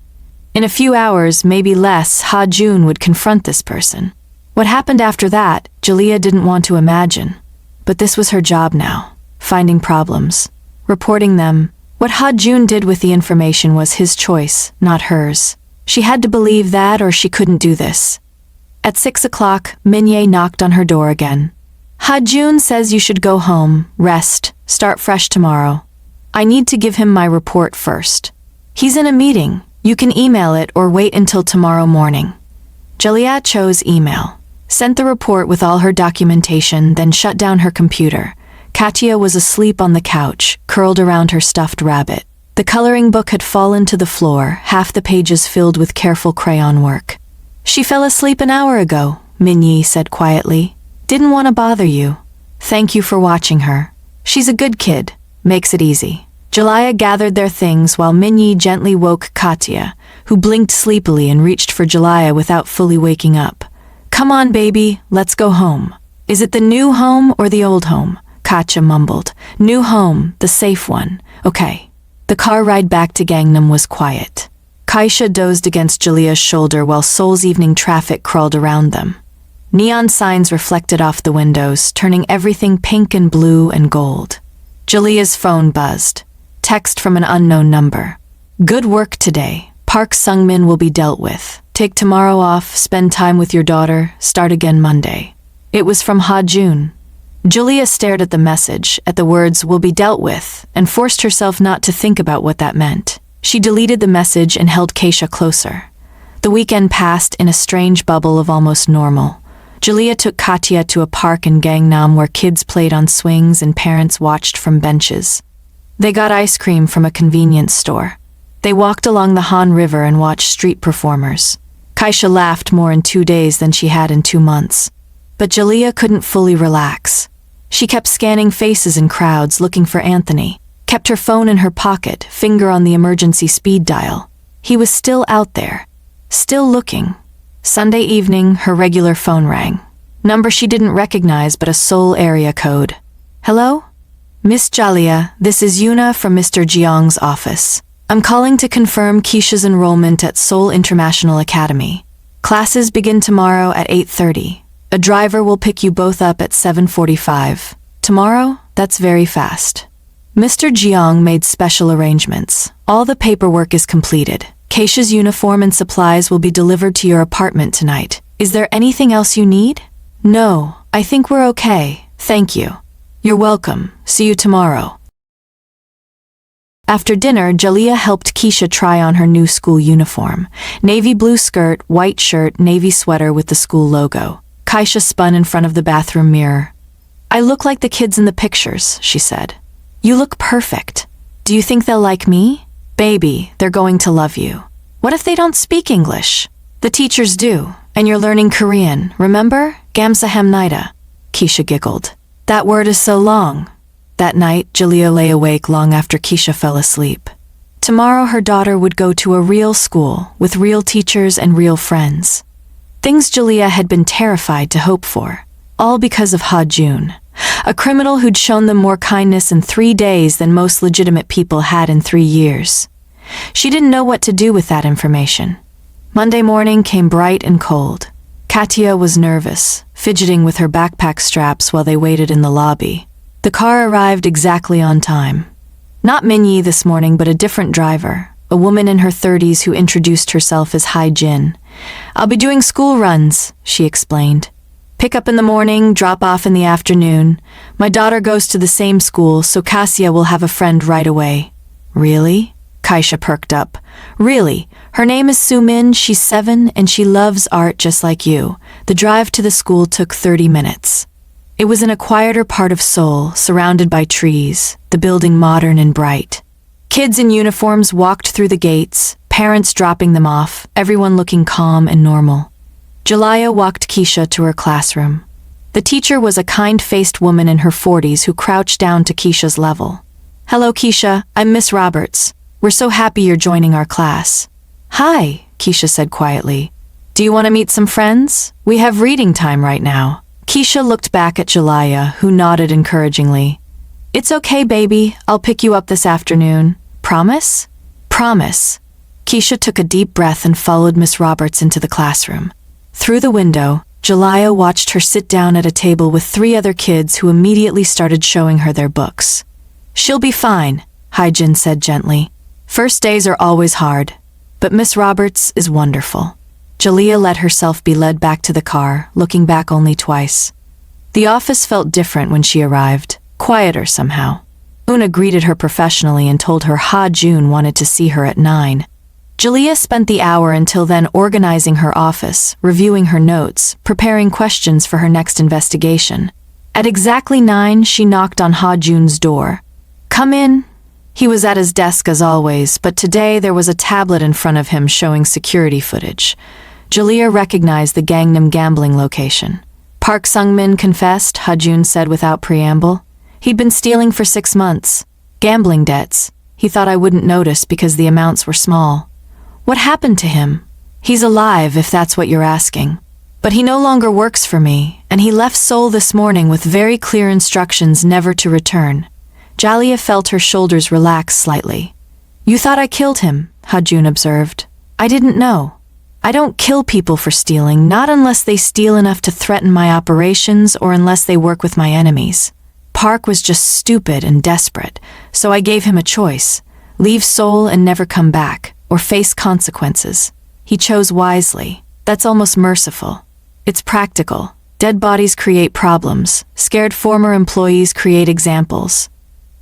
In a few hours, maybe less, Ha-jun would confront this person. What happened after that, Jalaya didn't want to imagine. But this was her job now, finding problems, reporting them. What Ha-jun did with the information was his choice, not hers. She had to believe that or she couldn't do this. At 6 o'clock, Min-ye knocked on her door again. Ha-jun says you should go home, rest, start fresh tomorrow. I need to give him my report first. He's in a meeting. You can email it or wait until tomorrow morning. Jalaya chose email, sent the report with all her documentation, then shut down her computer. Katya was asleep on the couch, curled around her stuffed rabbit. The coloring book had fallen to the floor, half the pages filled with careful crayon work. She fell asleep an hour ago, Min-ye said quietly. Didn't want to bother you. Thank you for watching her. She's a good kid. Makes it easy. Jalaya gathered their things while Min-ye gently woke Katya, who blinked sleepily and reached for Jalaya without fully waking up. Come on, baby, let's go home. Is it the new home or the old home? Katya mumbled. New home, the safe one. Okay. The car ride back to Gangnam was quiet. Kaisha dozed against Jalia's shoulder while Seoul's evening traffic crawled around them. Neon signs reflected off the windows, turning everything pink and blue and gold. Jalia's phone buzzed. Text from an unknown number. Good work today. Park Sung-min will be dealt with. Take tomorrow off, spend time with your daughter, start again Monday. It was from Ha-jun. Jalaya stared at the message, at the words will be dealt with, and forced herself not to think about what that meant. She deleted the message and held Kaisha closer. The weekend passed in a strange bubble of almost normal. Jalaya took Katya to a park in Gangnam where kids played on swings and parents watched from benches. They got ice cream from a convenience store. They walked along the Han River and watched street performers. Kaisha laughed more in 2 days than she had in 2 months. But Jalaya couldn't fully relax. She kept scanning faces in crowds looking for Anthony, kept her phone in her pocket, finger on the emergency speed dial. He was still out there, still looking. Sunday evening, her regular phone rang. Number she didn't recognize but a Seoul area code. Hello? Miss Jalaya, this is Yuna from Mr. Jeong's office. I'm calling to confirm Keisha's enrollment at Seoul International Academy. Classes begin tomorrow at 8:30. A driver will pick you both up at 7:45. Tomorrow? That's very fast. Mr. Jeong made special arrangements. All the paperwork is completed. Keisha's uniform and supplies will be delivered to your apartment tonight. Is there anything else you need? No, I think we're okay. Thank you. You're welcome. See you tomorrow. After dinner, Jalaya helped Keisha try on her new school uniform. Navy blue skirt, white shirt, navy sweater with the school logo. Kaisha spun in front of the bathroom mirror. I look like the kids in the pictures, she said. You look perfect. Do you think they'll like me? Baby, they're going to love you. What if they don't speak English? The teachers do, and you're learning Korean, remember? Gamsahamnida. Keisha giggled. That word is so long. That night, Jalaya lay awake long after Keisha fell asleep. Tomorrow her daughter would go to a real school, with real teachers and real friends. Things Jalaya had been terrified to hope for, all because of Ha-jun, a criminal who'd shown them more kindness in 3 days than most legitimate people had in 3 years. She didn't know what to do with that information. Monday morning came bright and cold. Katya was nervous, fidgeting with her backpack straps while they waited in the lobby. The car arrived exactly on time. Not Min-ye this morning, but a different driver, a woman in her 30s who introduced herself as Hai-jin. I'll be doing school runs, she explained. Pick up in the morning, drop off in the afternoon. My daughter goes to the same school, so Kasia will have a friend right away. Really? Kaisha perked up. Really? Her name is Soo-min, she's 7, and she loves art just like you. The drive to the school took 30 minutes. It was in a quieter part of Seoul, surrounded by trees, the building modern and bright. Kids in uniforms walked through the gates, parents dropping them off, everyone looking calm and normal. Jalaya walked Keisha to her classroom. The teacher was a kind-faced woman in her 40s who crouched down to Keisha's level. Hello, Keisha. I'm Miss Roberts. We're so happy you're joining our class. Hi, Keisha said quietly. Do you want to meet some friends? We have reading time right now. Keisha looked back at Jalaya, who nodded encouragingly. It's okay, baby. I'll pick you up this afternoon. Promise? Promise. Keisha took a deep breath and followed Miss Roberts into the classroom. Through the window, Jalaya watched her sit down at a table with 3 other kids who immediately started showing her their books. She'll be fine, Hyjin said gently. First days are always hard, but Miss Roberts is wonderful. Jalaya let herself be led back to the car, looking back only twice. The office felt different when she arrived, quieter somehow. Una greeted her professionally and told her Ha-Jun wanted to see her at 9. Jalaya spent the hour until then organizing her office, reviewing her notes, preparing questions for her next investigation. At exactly 9, she knocked on Ha-Jun's door. Come in. He was at his desk as always, but today there was a tablet in front of him showing security footage. Jalaya recognized the Gangnam gambling location. Park Sung-min confessed, Ha-Jun said without preamble. He'd been stealing for 6 months. Gambling debts. He thought I wouldn't notice because the amounts were small. What happened to him? He's alive, if that's what you're asking. But he no longer works for me, and he left Seoul this morning with very clear instructions never to return. Jalaya felt her shoulders relax slightly. You thought I killed him, Ha-Jun observed. I didn't know. I don't kill people for stealing, not unless they steal enough to threaten my operations or unless they work with my enemies. Park was just stupid and desperate, so I gave him a choice. Leave Seoul and never come back, or face consequences. He chose wisely. That's almost merciful. It's practical. Dead bodies create problems. Scared former employees create examples.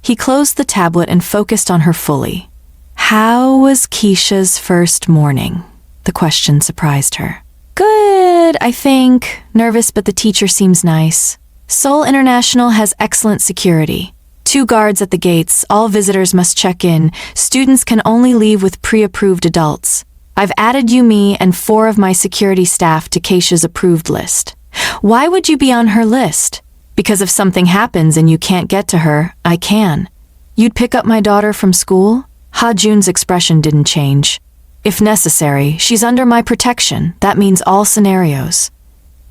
He closed the tablet and focused on her fully. How was Keisha's first morning? The question surprised her. Good, I think. Nervous, but the teacher seems nice. Seoul International has excellent security. 2 guards at the gates, all visitors must check in. Students can only leave with pre-approved adults. I've added you, me, and 4 of my security staff to Keisha's approved list. Why would you be on her list? Because if something happens and you can't get to her, I can. You'd pick up my daughter from school? Ha-Jun's expression didn't change. If necessary, she's under my protection. That means all scenarios.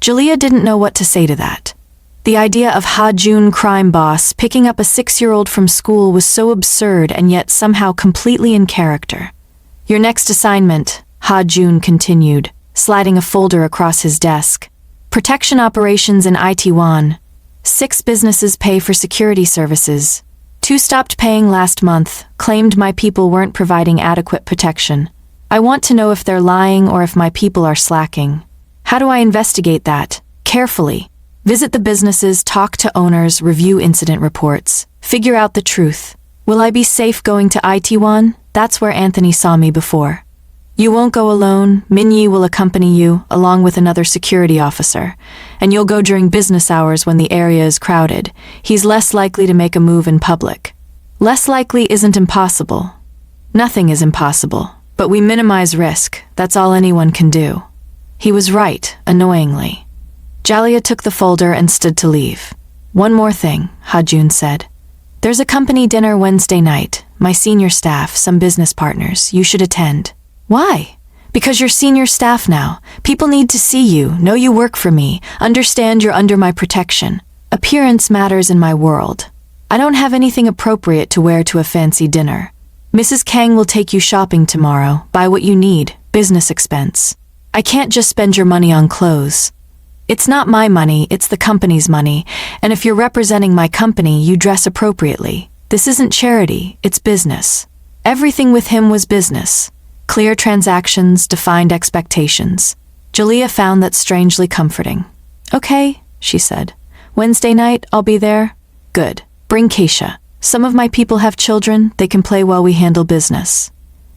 Jalaya didn't know what to say to that. The idea of Ha-Jun, crime boss, picking up a 6-year-old from school was so absurd and yet somehow completely in character. Your next assignment, Ha-Jun continued, sliding a folder across his desk. Protection operations in Itaewon. 6 businesses pay for security services. 2 stopped paying last month, claimed my people weren't providing adequate protection. I want to know if they're lying or if my people are slacking. How do I investigate that? Carefully. Visit the businesses, talk to owners, review incident reports. Figure out the truth. Will I be safe going to Itaewon? That's where Anthony saw me before. You won't go alone. Minyi will accompany you, along with another security officer. And you'll go during business hours when the area is crowded. He's less likely to make a move in public. Less likely isn't impossible. Nothing is impossible, but we minimize risk. That's all anyone can do. He was right, annoyingly. Jalaya took the folder and stood to leave. One more thing, Ha-Jun said. There's a company dinner Wednesday night. My senior staff, some business partners. You should attend. Why? Because you're senior staff now. People need to see you, know you work for me, understand you're under my protection. Appearance matters in my world. I don't have anything appropriate to wear to a fancy dinner. Mrs. Kang will take you shopping tomorrow. Buy what you need, business expense. I can't just spend your money on clothes. It's not my money, it's the company's money, and if you're representing my company, you dress appropriately. This isn't charity, it's business. Everything with him was business. Clear transactions, defined expectations. Jalaya found that strangely comforting. Okay, she said. Wednesday night, I'll be there. Good. Bring Keisha. Some of my people have children, they can play while we handle business.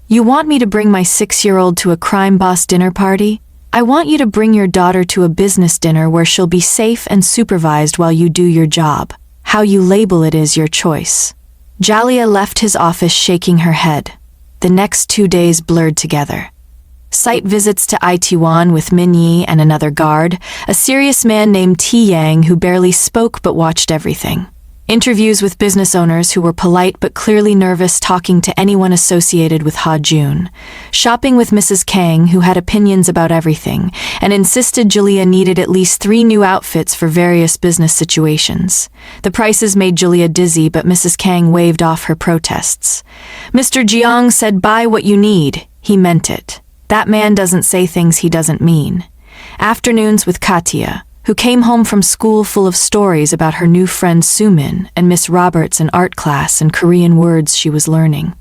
You want me to bring my 6-year-old to a crime boss dinner party? I want you to bring your daughter to a business dinner where she'll be safe and supervised while you do your job. How you label it is your choice. Jalaya left his office shaking her head. The next 2 days blurred together. Site visits to Itaewon with Minyi and another guard, a serious man named T Yang who barely spoke but watched everything. Interviews with business owners who were polite but clearly nervous talking to anyone associated with Ha-jun. Shopping with Mrs. Kang, who had opinions about everything, and insisted Julia needed at least 3 new outfits for various business situations. The prices made Julia dizzy, but Mrs. Kang waved off her protests. Mr. Jiang said, "Buy what you need." He meant it. That man doesn't say things he doesn't mean. Afternoons with Katya, who came home from school full of stories about her new friend Sumin and Miss Roberts in art class and Korean words she was learning.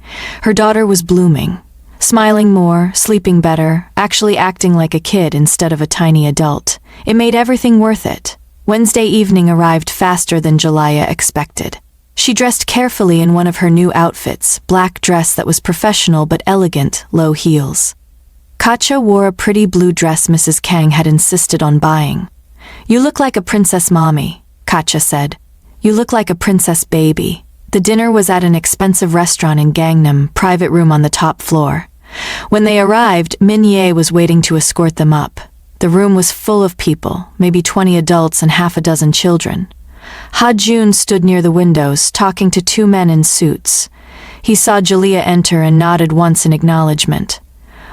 Her daughter was blooming, smiling more, sleeping better, actually acting like a kid instead of a tiny adult. It made everything worth it. Wednesday evening arrived faster than Julia expected. She dressed carefully in one of her new outfits, black dress that was professional but elegant, low heels. Katya wore a pretty blue dress Mrs. Kang had insisted on buying. "You look like a princess, Mommy," Katya said. "You look like a princess baby." The dinner was at an expensive restaurant in Gangnam, private room on the top floor. When they arrived, Min Ye was waiting to escort them up. The room was full of people, maybe 20 adults and half a dozen children. Ha-jun stood near the windows, talking to 2 men in suits. He saw Julia enter and nodded once in acknowledgement.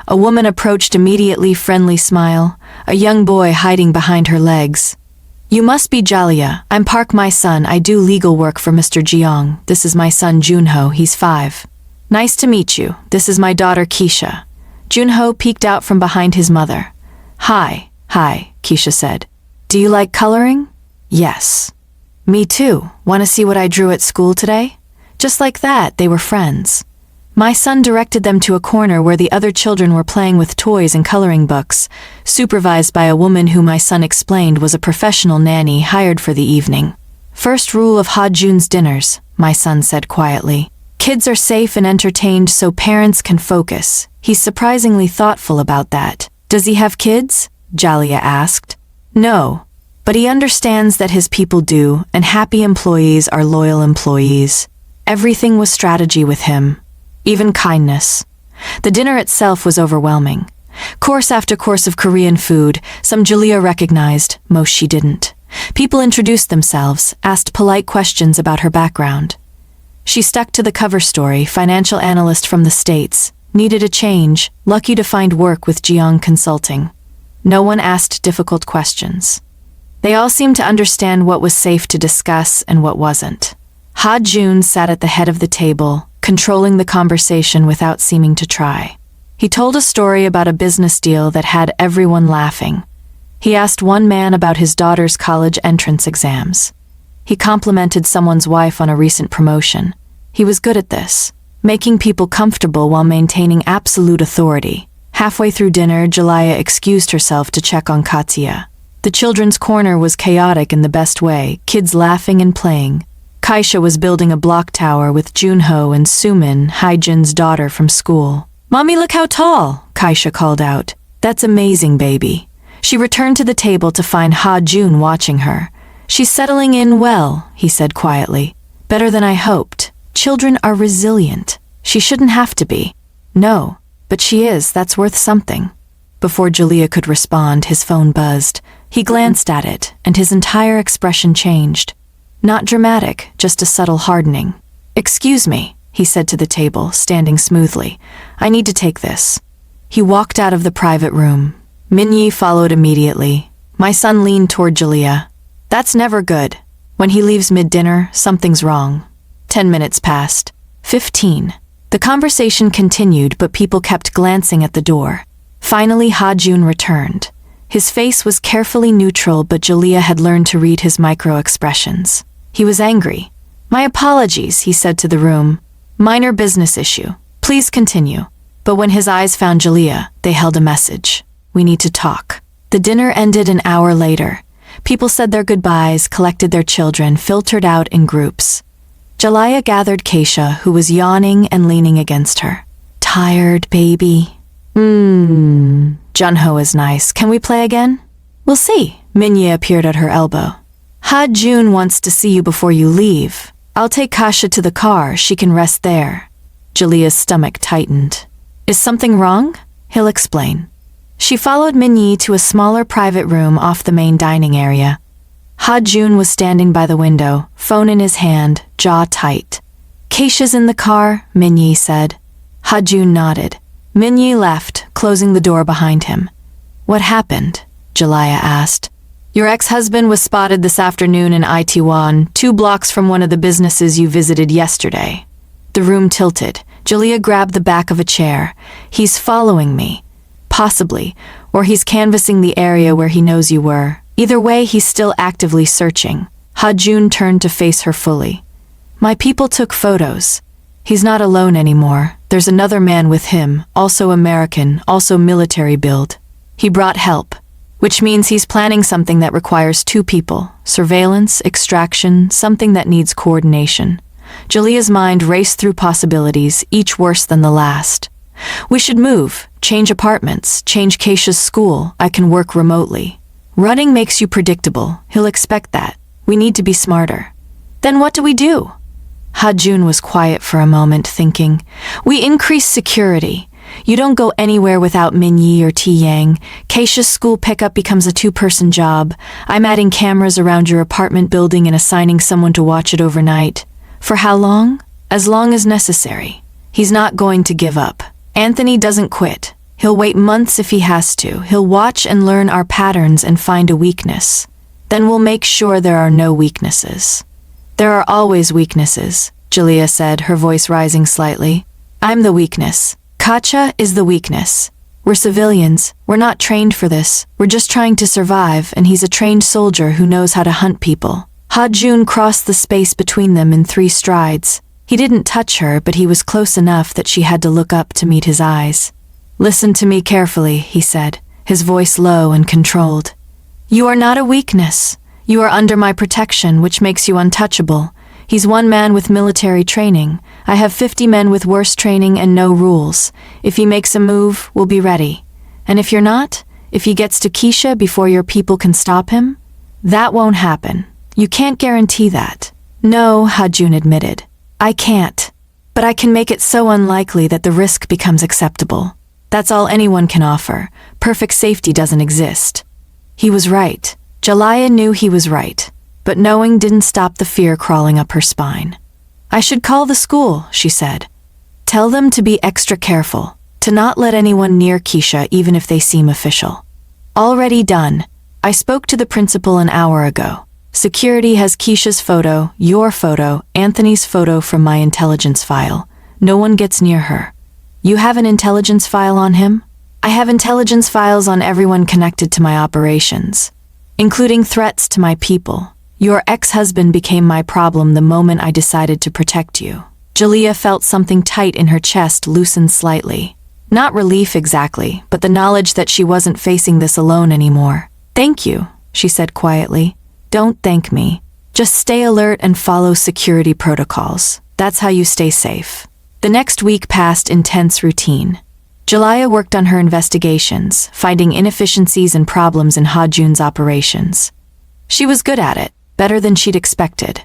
A woman approached immediately, friendly smile, a young boy hiding behind her legs. "You must be Jalia. I'm Park, my son. I do legal work for Mr. Jiang. This is my son Junho, he's 5. "Nice to meet you. This is my daughter Keisha." Junho peeked out from behind his mother. Hi, Keisha said. "Do you like coloring?" "Yes." "Me too. Want to see what I drew at school today?" Just like that, they were friends. My son directed them to a corner where the other children were playing with toys and coloring books, supervised by a woman who my son explained was a professional nanny hired for the evening. "First rule of Ha-jun's dinners," my son said quietly. "Kids are safe and entertained so parents can focus." He's surprisingly thoughtful about that. "Does he have kids?" Jalia asked. "No, but he understands that his people do, and happy employees are loyal employees. Everything was strategy with him. Even kindness." The dinner itself was overwhelming. Course after course of Korean food, some Julia recognized, most she didn't. People introduced themselves, asked polite questions about her background. She stuck to the cover story, financial analyst from the States, needed a change, lucky to find work with Jiang Consulting. No one asked difficult questions. They all seemed to understand what was safe to discuss and what wasn't. Ha-jun sat at the head of the table, controlling the conversation without seeming to try. He told a story about a business deal that had everyone laughing. He asked one man about his daughter's college entrance exams. He complimented someone's wife on a recent promotion. He was good at this, making people comfortable while maintaining absolute authority. Halfway through dinner, Jalia excused herself to check on Katya. The children's corner was chaotic in the best way, kids laughing and playing. Kaisha was building a block tower with Junho and Sumin, Ha-jun's daughter from school. "Mommy, look how tall," Kaisha called out. "That's amazing, baby." She returned to the table to find Ha-jun watching her. "She's settling in well," he said quietly. "Better than I hoped. Children are resilient. She shouldn't have to be." "No, but she is. That's worth something." Before Julia could respond, his phone buzzed. He glanced at it, and his entire expression changed. Not dramatic, just a subtle hardening. "Excuse me," he said to the table, standing smoothly. "I need to take this." He walked out of the private room. Minyi followed immediately. My son leaned toward Julia. "That's never good. When he leaves mid-dinner, something's wrong." 10 minutes passed. 15. The conversation continued, but people kept glancing at the door. Finally, Ha-jun returned. His face was carefully neutral, but Julia had learned to read his micro-expressions. He was angry. "My apologies," he said to the room. "Minor business issue. Please continue." But when his eyes found Julia, they held a message. "We need to talk." The dinner ended an hour later. People said their goodbyes, collected their children, filtered out in groups. Jalia gathered Keisha, who was yawning and leaning against her. "Tired, baby?" Junho is nice. Can we play again?" "We'll see." Minye appeared at her elbow. "Ha-jun wants to see you before you leave. I'll take Kasha to the car. She can rest there." Julia's stomach tightened. "Is something wrong?" "He'll explain." She followed Minyi to a smaller private room off the main dining area. Ha-Jun was standing by the window, phone in his hand, jaw tight. Keisha's in the car, Min-Yi said. Ha-Jun nodded. Min-Yi left, closing the door behind him. What happened? Jalaya asked. Your ex-husband was spotted this afternoon in Itaewon, 2 blocks from one of the businesses you visited yesterday. The room tilted. Jalaya grabbed the back of a chair. He's following me. Possibly. Or he's canvassing the area where he knows you were. Either way, he's still actively searching. Ha-Jun turned to face her fully. My people took photos. He's not alone anymore. There's another man with him, also American, also military build. He brought help, which means he's planning something that requires 2 people. Surveillance, extraction, something that needs coordination. Jalia's mind raced through possibilities, each worse than the last. We should move, change apartments, change Keisha's school. I can work remotely. Running makes you predictable. He'll expect that. We need to be smarter. Then what do we do? Ha-Jun was quiet for a moment, thinking. We increase security. You don't go anywhere without Min-Yi or T-Yang. Keisha's school pickup becomes a 2-person job. I'm adding cameras around your apartment building and assigning someone to watch it overnight. For how long? As long as necessary. He's not going to give up. Anthony doesn't quit. He'll wait months if he has to. He'll watch and learn our patterns and find a weakness. Then we'll make sure there are no weaknesses. There are always weaknesses, Jalia said, her voice rising slightly. I'm the weakness. Katja is the weakness. We're civilians. We're not trained for this. We're just trying to survive, and he's a trained soldier who knows how to hunt people. Ha-Jun crossed the space between them in 3 strides. He didn't touch her, but he was close enough that she had to look up to meet his eyes. Listen to me carefully, he said, his voice low and controlled. You are not a weakness. You are under my protection, which makes you untouchable. He's 1 man with military training. I have 50 men with worse training and no rules. If he makes a move, we'll be ready. And if you're not, if he gets to Keisha before your people can stop him, that won't happen. You can't guarantee that. No, Ha-Jun admitted. I can't. But I can make it so unlikely that the risk becomes acceptable. That's all anyone can offer. Perfect safety doesn't exist. He was right. Jalaya knew he was right. But knowing didn't stop the fear crawling up her spine. I should call the school, she said. Tell them to be extra careful, to not let anyone near Keisha even if they seem official. Already done. I spoke to the principal an hour ago. Security has Keisha's photo, your photo, Anthony's photo from my intelligence file. No one gets near her. You have an intelligence file on him? I have intelligence files on everyone connected to my operations, including threats to my people. Your ex-husband became my problem the moment I decided to protect you. Jalea felt something tight in her chest loosen slightly. Not relief exactly, but the knowledge that she wasn't facing this alone anymore. Thank you, she said quietly. Don't thank me. Just stay alert and follow security protocols. That's how you stay safe. The next week passed in tense routine. Jalaya worked on her investigations, finding inefficiencies and problems in Ha-Jun's operations. She was good at it, better than she'd expected.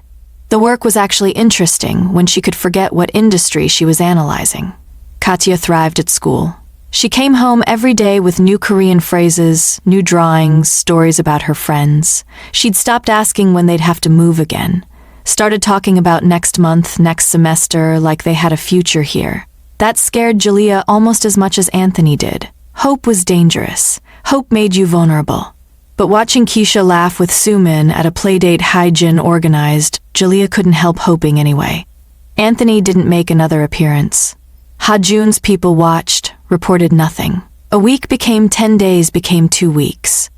The work was actually interesting when she could forget what industry she was analyzing. Katya thrived at school. She came home every day with new Korean phrases, new drawings, stories about her friends. She'd stopped asking when they'd have to move again. Started talking about next month, next semester, like they had a future here. That scared Jalea almost as much as Anthony did. Hope was dangerous. Hope made you vulnerable. But watching Keisha laugh with Sumin at a playdate Haijin organized, Jalea couldn't help hoping anyway. Anthony didn't make another appearance. Ha-Jun's people watched, reported nothing. A week became 10 days became 2 weeks.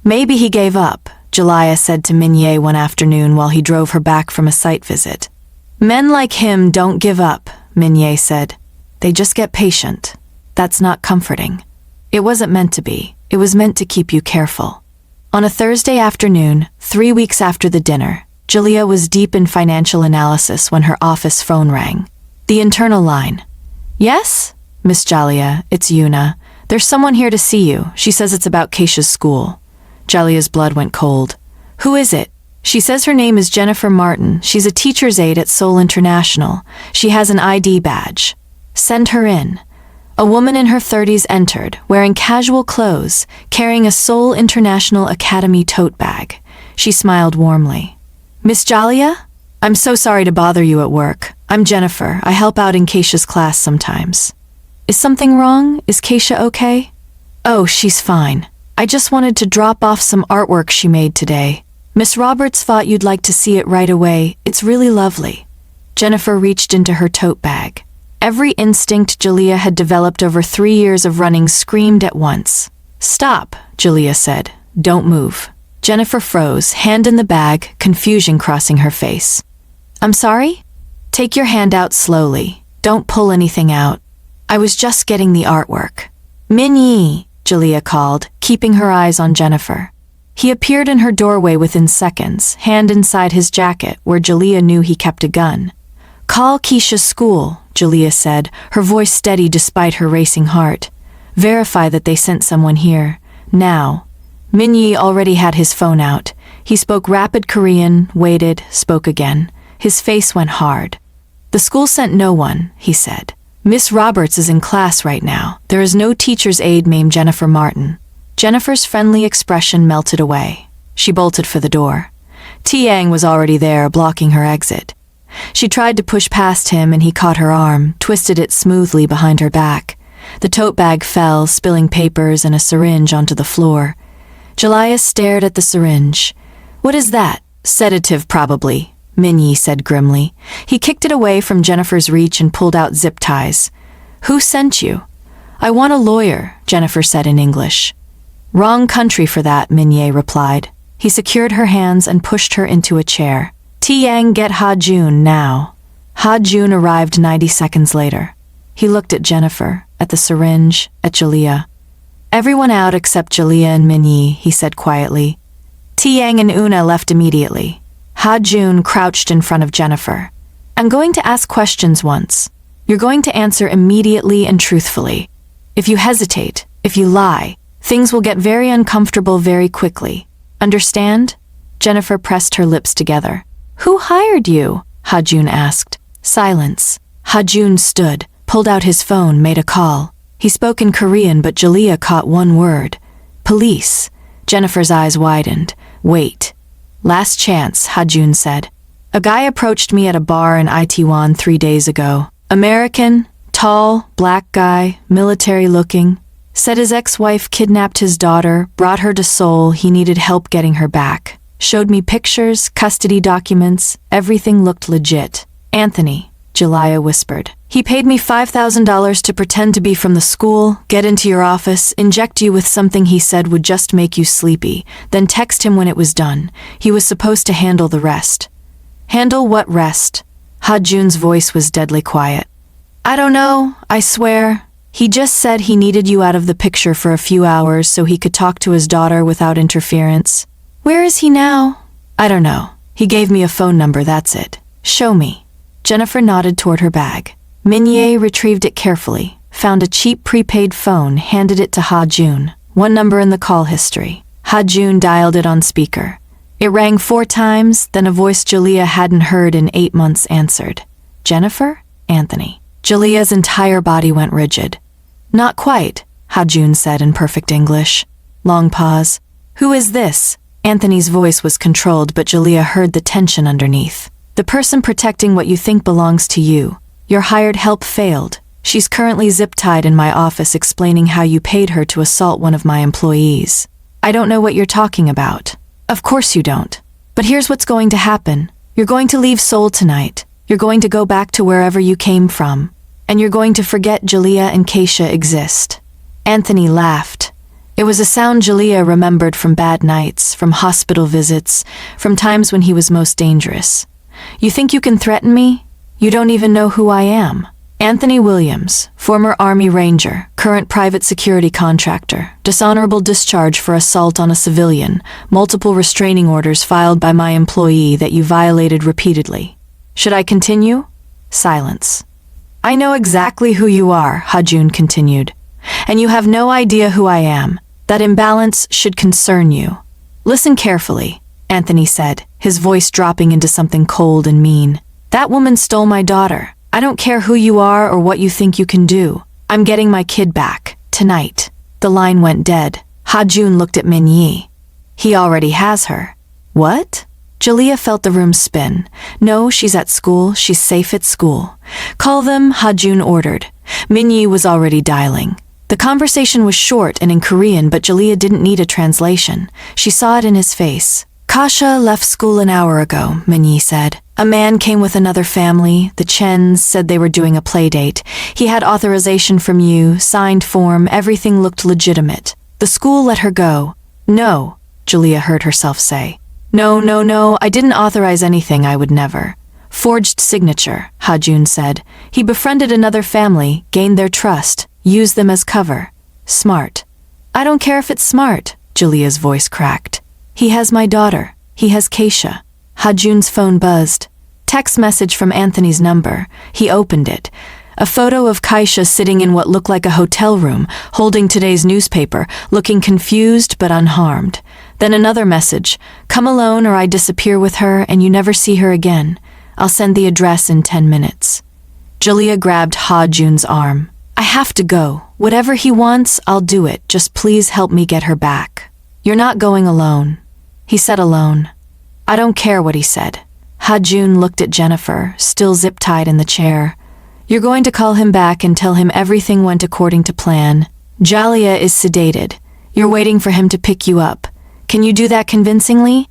Maybe he gave up, Jalaya said to Minye one afternoon while he drove her back from a site visit. Men like him don't give up, Minye said. They just get patient. That's not comforting. It wasn't meant to be. It was meant to keep you careful. On a Thursday afternoon, 3 weeks after the dinner, Jalea was deep in financial analysis when her office phone rang. The internal line. Yes? Miss Jalea, it's Yuna. There's someone here to see you. She says it's about Keisha's school. Jalia's blood went cold. Who is it? She says her name is Jennifer Martin. She's a teacher's aide at Seoul International. She has an ID badge. Send her in. A woman in her 30s entered, wearing casual clothes, carrying a Seoul International Academy tote bag. She smiled warmly. Miss Jalia? I'm so sorry to bother you at work. I'm Jennifer. I help out in Keisha's class sometimes. Is something wrong? Is Keisha okay? Oh, she's fine. I just wanted to drop off some artwork she made today. Miss Roberts thought you'd like to see it right away. It's really lovely. Jennifer reached into her tote bag. Every instinct Jalia had developed over 3 years of running screamed at once. Stop, Jalia said. Don't move. Jennifer froze, hand in the bag, confusion crossing her face. I'm sorry? Take your hand out slowly. Don't pull anything out. I was just getting the artwork. Minnie, Jalia called, keeping her eyes on Jennifer. He appeared in her doorway within seconds, hand inside his jacket, where Jalia knew he kept a gun. Call Keisha's school, Jalia said, her voice steady despite her racing heart. Verify that they sent someone here. Now. Minyi already had his phone out. He spoke rapid Korean, waited, spoke again. His face went hard. The school sent no one, he said. Miss Roberts is in class right now. There is no teacher's aide named Jennifer Martin. Jennifer's friendly expression melted away. She bolted for the door. Tiang was already there, blocking her exit. She tried to push past him and he caught her arm, twisted it smoothly behind her back. The tote bag fell, spilling papers and a syringe onto the floor. Jalia stared at the syringe. What is that? Sedative, probably, Minyi said grimly. He kicked it away from Jennifer's reach and pulled out zip ties. Who sent you? I want a lawyer, Jennifer said in English. Wrong country for that, Minye replied. He secured her hands and pushed her into a chair. Tiang, get Ha Jun now. Ha Jun arrived 90 seconds later. He looked at Jennifer, at the syringe, at Jalia. Everyone out except Jalia and Minyi, he said quietly. Tiang and Una left immediately. Ha Jun crouched in front of Jennifer. I'm going to ask questions once. You're going to answer immediately and truthfully. If you hesitate, if you lie, things will get very uncomfortable very quickly. Understand? Jennifer pressed her lips together. Who hired you? Ha Jun asked. Silence. Ha Jun stood, pulled out his phone, made a call. He spoke in Korean, but Jalia caught one word. Police. Jennifer's eyes widened. Wait. Last chance, Ha Jun said. A guy approached me at a bar in Itaewon 3 days ago. American, tall, black guy, military-looking. Said his ex-wife kidnapped his daughter, brought her to Seoul, he needed help getting her back. Showed me pictures, custody documents, everything looked legit. Anthony, Jalia whispered. He paid me $5,000 to pretend to be from the school, get into your office, inject you with something he said would just make you sleepy, then text him when it was done. He was supposed to handle the rest. Handle what rest? Ha Jun's voice was deadly quiet. I don't know, I swear. He just said he needed you out of the picture for a few hours so he could talk to his daughter without interference. Where is he now? I don't know. He gave me a phone number, that's it. Show me. Jennifer nodded toward her bag. Minye retrieved it carefully, found a cheap prepaid phone, handed it to Ha Jun. One number in the call history. Ha Jun dialed it on speaker. It rang 4 times, then a voice Jalia hadn't heard in 8 months answered. Jennifer? Anthony. Jalia's entire body went rigid. Not quite, Ha Jun said in perfect English. Long pause. Who is this? Anthony's voice was controlled, but Jalia heard the tension underneath. The person protecting what you think belongs to you. Your hired help failed. She's currently zip-tied in my office explaining how you paid her to assault one of my employees. I don't know what you're talking about. Of course you don't. But here's what's going to happen. You're going to leave Seoul tonight. You're going to go back to wherever you came from. And you're going to forget Jalia and Keisha exist. Anthony laughed. It was a sound Jalia remembered from bad nights, from hospital visits, from times when he was most dangerous. You think you can threaten me? You don't even know who I am. Anthony Williams, former Army Ranger, current private security contractor, dishonorable discharge for assault on a civilian, multiple restraining orders filed by my employee that you violated repeatedly. Should I continue? Silence. I know exactly who you are, Ha Jun continued. And you have no idea who I am. That imbalance should concern you. Listen carefully, Anthony said, his voice dropping into something cold and mean. That woman stole my daughter. I don't care who you are or what you think you can do. I'm getting my kid back, tonight. The line went dead. Ha Jun looked at Min Yi. He already has her. What? Jalea felt the room spin. No, she's at school. She's safe at school. Call them, Ha-jun ordered. Min-yi was already dialing. The conversation was short and in Korean, but Jalea didn't need a translation. She saw it in his face. Kasha left school an hour ago, Min-yi said. A man came with another family. The Chens said they were doing a play date. He had authorization from you, signed form, everything looked legitimate. The school let her go. No, Jalea heard herself say. No, I didn't authorize anything, I would never. Forged signature, Ha-jun said. He befriended another family, gained their trust, used them as cover. Smart. I don't care if it's smart, Jalea's voice cracked. He has my daughter. He has Keisha. Ha-jun's phone buzzed. Text message from Anthony's number. He opened it. A photo of Keisha sitting in what looked like a hotel room, holding today's newspaper, looking confused but unharmed. Then another message. Come alone or I disappear with her and you never see her again. I'll send the address in 10 minutes. Jalea grabbed Ha-jun's arm. I have to go. Whatever he wants, I'll do it. Just please help me get her back. You're not going alone. He said alone. I don't care what he said. Ha-jun looked at Jennifer, still zip-tied in the chair. You're going to call him back and tell him everything went according to plan. Jalea is sedated. You're waiting for him to pick you up. Can you do that convincingly?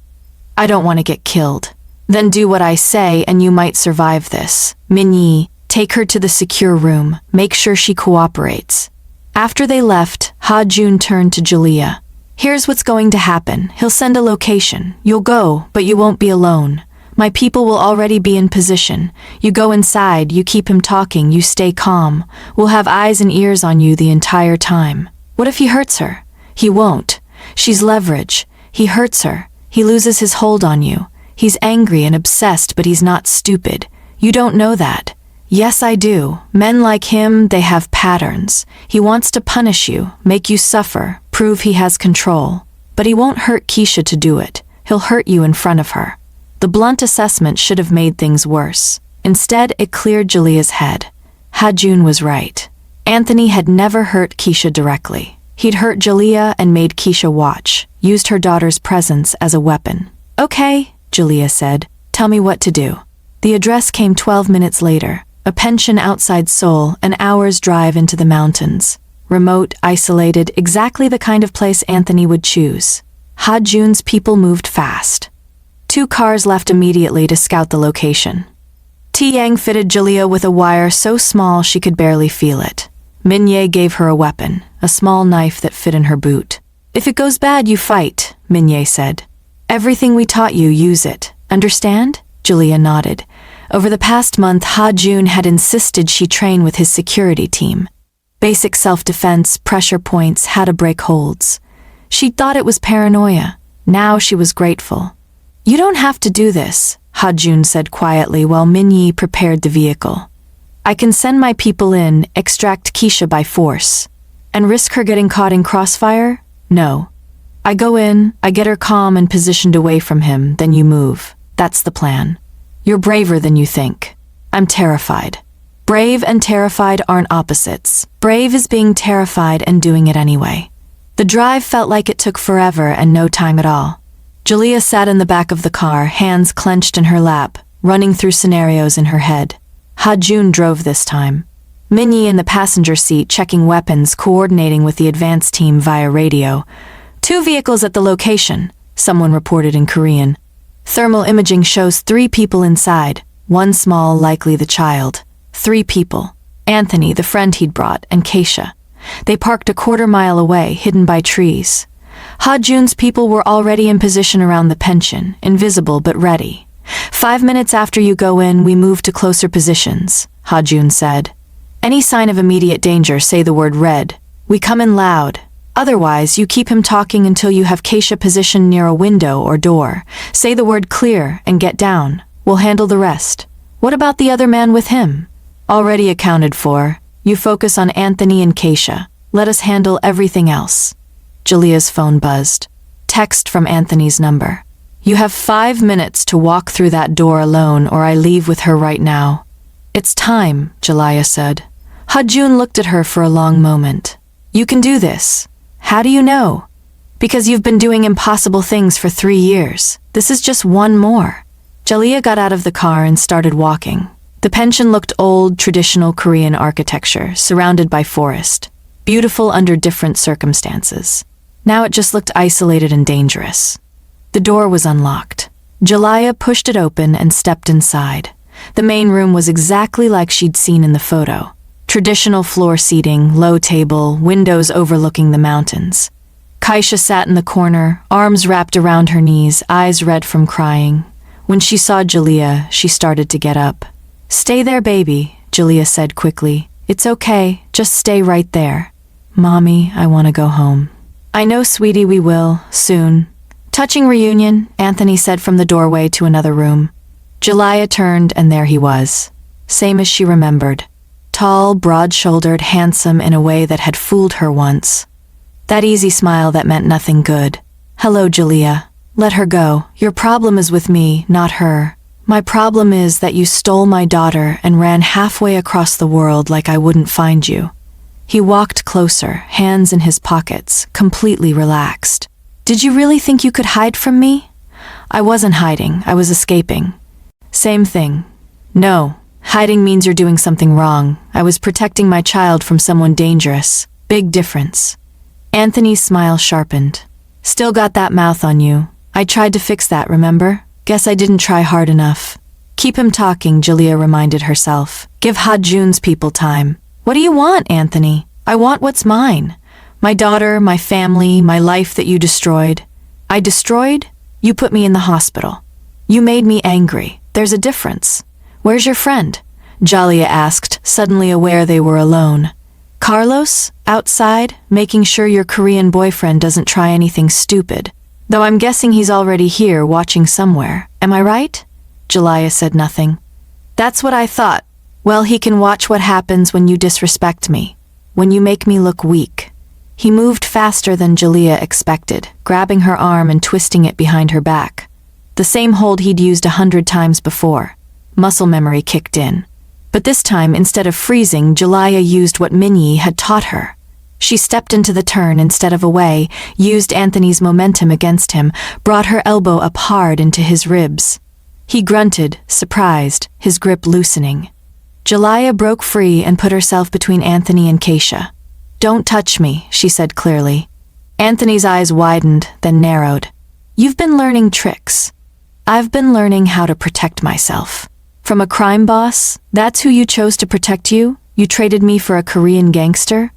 I don't want to get killed. Then do what I say and you might survive this. Min-yi, take her to the secure room. Make sure she cooperates. After they left, Ha-jun turned to Jalea. Here's what's going to happen. He'll send a location. You'll go, but you won't be alone. My people will already be in position. You go inside, you keep him talking, you stay calm. We'll have eyes and ears on you the entire time. What if he hurts her? He won't. She's leverage. He hurts her. He loses his hold on you. He's angry and obsessed, but he's not stupid. You don't know that. Yes, I do. Men like him, they have patterns. He wants to punish you, make you suffer, prove he has control. But he won't hurt Keisha to do it. He'll hurt you in front of her. The blunt assessment should have made things worse. Instead, it cleared Jalea's head. Ha-jun was right. Anthony had never hurt Keisha directly. He'd hurt Jalea and made Keisha watch, used her daughter's presence as a weapon. Okay, Jalea said. Tell me what to do. The address came 12 minutes later. A pension outside Seoul, an hour's drive into the mountains. Remote, isolated, exactly the kind of place Anthony would choose. Ha-jun's people moved fast. 2 cars left immediately to scout the location. T-Yang fitted Jalea with a wire so small she could barely feel it. Min-ye gave her a weapon, a small knife that fit in her boot. If it goes bad, you fight, Min-ye said. Everything we taught you, use it. Understand? Jalea nodded. Over the past month, Ha-jun had insisted she train with his security team. Basic self-defense, pressure points, how to break holds. She thought it was paranoia. Now she was grateful. You don't have to do this, Ha-jun said quietly while Min-yi prepared the vehicle. I can send my people in, extract Keisha by force. And risk her getting caught in crossfire? No. I go in, I get her calm and positioned away from him, then you move. That's the plan. You're braver than you think. I'm terrified. Brave and terrified aren't opposites. Brave is being terrified and doing it anyway. The drive felt like it took forever and no time at all. Jalea sat in the back of the car, hands clenched in her lap, running through scenarios in her head. Ha-jun drove this time. Min-yi in the passenger seat checking weapons, coordinating with the advance team via radio. 2 vehicles at the location, someone reported in Korean. Thermal imaging shows 3 people inside, 1 small, likely the child. 3 people. Anthony, the friend he'd brought, and Keisha. They parked a quarter mile away, hidden by trees. Ha-jun's people were already in position around the pension, invisible but ready. 5 minutes after you go in, we move to closer positions, Ha-jun said. Any sign of immediate danger, say the word red. We come in loud. Otherwise, you keep him talking until you have Keisha positioned near a window or door. Say the word clear and get down. We'll handle the rest. What about the other man with him? Already accounted for. You focus on Anthony and Keisha. Let us handle everything else. Jalea's phone buzzed. Text from Anthony's number. You have 5 minutes to walk through that door alone or I leave with her right now. It's time, Jalea said. Ha-jun looked at her for a long moment. You can do this. How do you know? Because you've been doing impossible things for 3 years. This is just one more. Jalia got out of the car and started walking. The pension looked old, traditional Korean architecture, surrounded by forest. Beautiful under different circumstances. Now it just looked isolated and dangerous. The door was unlocked. Jalia pushed it open and stepped inside. The main room was exactly like she'd seen in the photo. Traditional floor seating, low table, windows overlooking the mountains. Kaisha sat in the corner, arms wrapped around her knees, eyes red from crying. When she saw Jalia, she started to get up. "Stay there, baby," Jalia said quickly. "It's okay, just stay right there." "Mommy, I want to go home." "I know, sweetie, we will, soon." "Touching reunion," Anthony said from the doorway to another room. Jalia turned and there he was. Same as she remembered. Tall, broad-shouldered, handsome in a way that had fooled her once. That easy smile that meant nothing good. "Hello, Jalia. Let her go. Your problem is with me, not her. My problem is that you stole my daughter and ran halfway across the world like I wouldn't find you." He walked closer, hands in his pockets, completely relaxed. "Did you really think you could hide from me?" "I wasn't hiding, I was escaping." "Same thing." "No, hiding means you're doing something wrong. I was protecting my child from someone dangerous. Big difference." Anthony's smile sharpened. "Still got that mouth on you. I tried to fix that, remember? Guess I didn't try hard enough." "Keep him talking," Jalia reminded herself. "Give Ha-Jun's people time." "What do you want, Anthony?" "I want what's mine. My daughter, my family, my life that you destroyed." "I destroyed? You put me in the hospital. You made me angry. There's a difference." "Where's your friend?" Jalia asked, suddenly aware they were alone. "Carlos? Outside, making sure your Korean boyfriend doesn't try anything stupid. Though I'm guessing he's already here watching somewhere. Am I right?" Jalia said nothing. "That's what I thought. Well, he can watch what happens when you disrespect me. When you make me look weak." He moved faster than Jalia expected, grabbing her arm and twisting it behind her back. The same hold he'd used 100 times before. Muscle memory kicked in. But this time, instead of freezing, Jalia used what Minyi had taught her. She stepped into the turn instead of away, used Anthony's momentum against him, brought her elbow up hard into his ribs. He grunted, surprised, his grip loosening. Jalia broke free and put herself between Anthony and Kaisha. "Don't touch me," she said clearly. Anthony's eyes widened, then narrowed. "You've been learning tricks." "I've been learning how to protect myself." "From a crime boss? That's who you chose to protect you? You traded me for a Korean gangster?"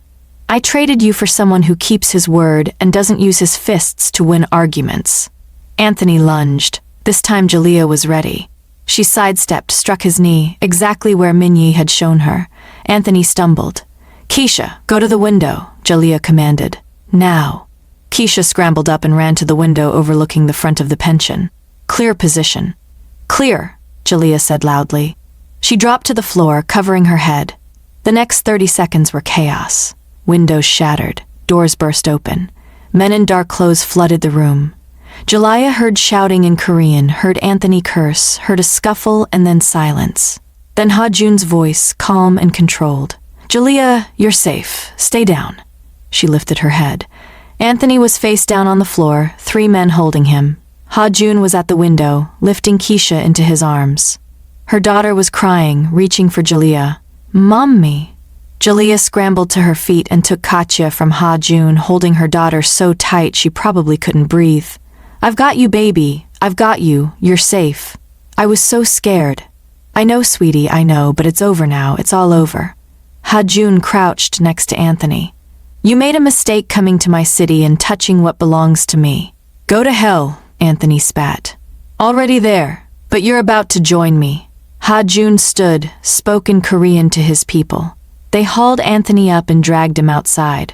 "I traded you for someone who keeps his word and doesn't use his fists to win arguments." Anthony lunged. This time Jalia was ready. She sidestepped, struck his knee, exactly where Minyi had shown her. Anthony stumbled. "Keisha, go to the window," Jalia commanded. "Now." Keisha scrambled up and ran to the window overlooking the front of the pension. "Clear position." "Clear," Jalia said loudly. She dropped to the floor, covering her head. The next 30 seconds were chaos. Windows shattered. Doors burst open. Men in dark clothes flooded the room. Jalia heard shouting in Korean, heard Anthony curse, heard a scuffle and then silence. Then Ha-Jun's voice, calm and controlled. "Jalia, you're safe. Stay down." She lifted her head. Anthony was face down on the floor, 3 men holding him. Ha-Jun was at the window, lifting Keisha into his arms. Her daughter was crying, reaching for Jalia. "Mommy." Jalia scrambled to her feet and took Katya from Ha-Jun, holding her daughter so tight she probably couldn't breathe. "I've got you, baby. I've got you. You're safe." "I was so scared." "I know, sweetie, I know, but it's over now. It's all over." Ha-Jun crouched next to Anthony. "You made a mistake coming to my city and touching what belongs to me." "Go to hell," Anthony spat. "Already there, but you're about to join me." Ha-Jun stood, spoke in Korean to his people. They hauled Anthony up and dragged him outside.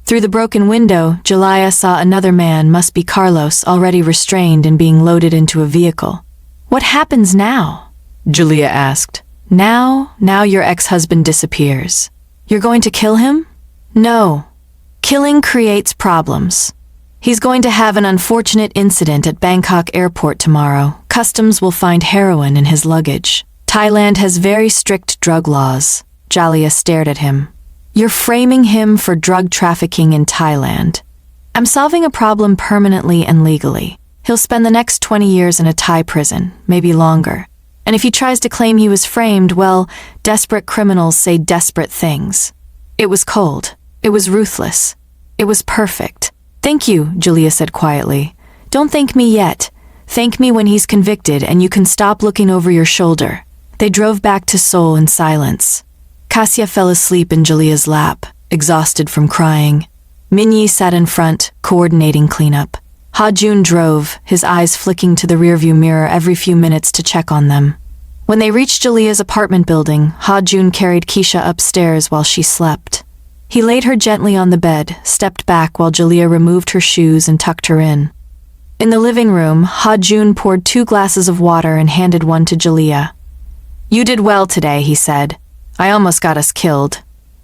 Through the broken window, Jalia saw another man, must be Carlos, already restrained and being loaded into a vehicle. "What happens now?" Jalia asked. Now your ex-husband disappears. You're going to kill him?" "No. Killing creates problems. He's going to have an unfortunate incident at Bangkok airport tomorrow. Customs will find heroin in his luggage. Thailand has very strict drug laws." Jalia stared at him. "You're framing him for drug trafficking in Thailand." I'm solving a problem permanently and legally. He'll spend the next 20 years in a Thai prison, maybe longer. And if he tries to claim he was framed, well, desperate criminals say desperate things. It was cold. It was ruthless. It was perfect. Thank you, Julia said quietly. Don't thank me yet. Thank me when he's convicted and you can stop looking over your shoulder. They drove back to Seoul in silence. Kasia fell asleep in Julia's lap, exhausted from crying. Minyi sat in front, coordinating cleanup. Ha-jun drove, his eyes flicking to the rearview mirror every few minutes to check on them. When they reached Julia's apartment building, Ha-jun carried Keisha upstairs while she slept. He laid her gently on the bed, stepped back while Julia removed her shoes and tucked her in. In the living room, Ha-jun poured 2 glasses of water and handed one to Julia. You did well today, he said. I almost got us killed.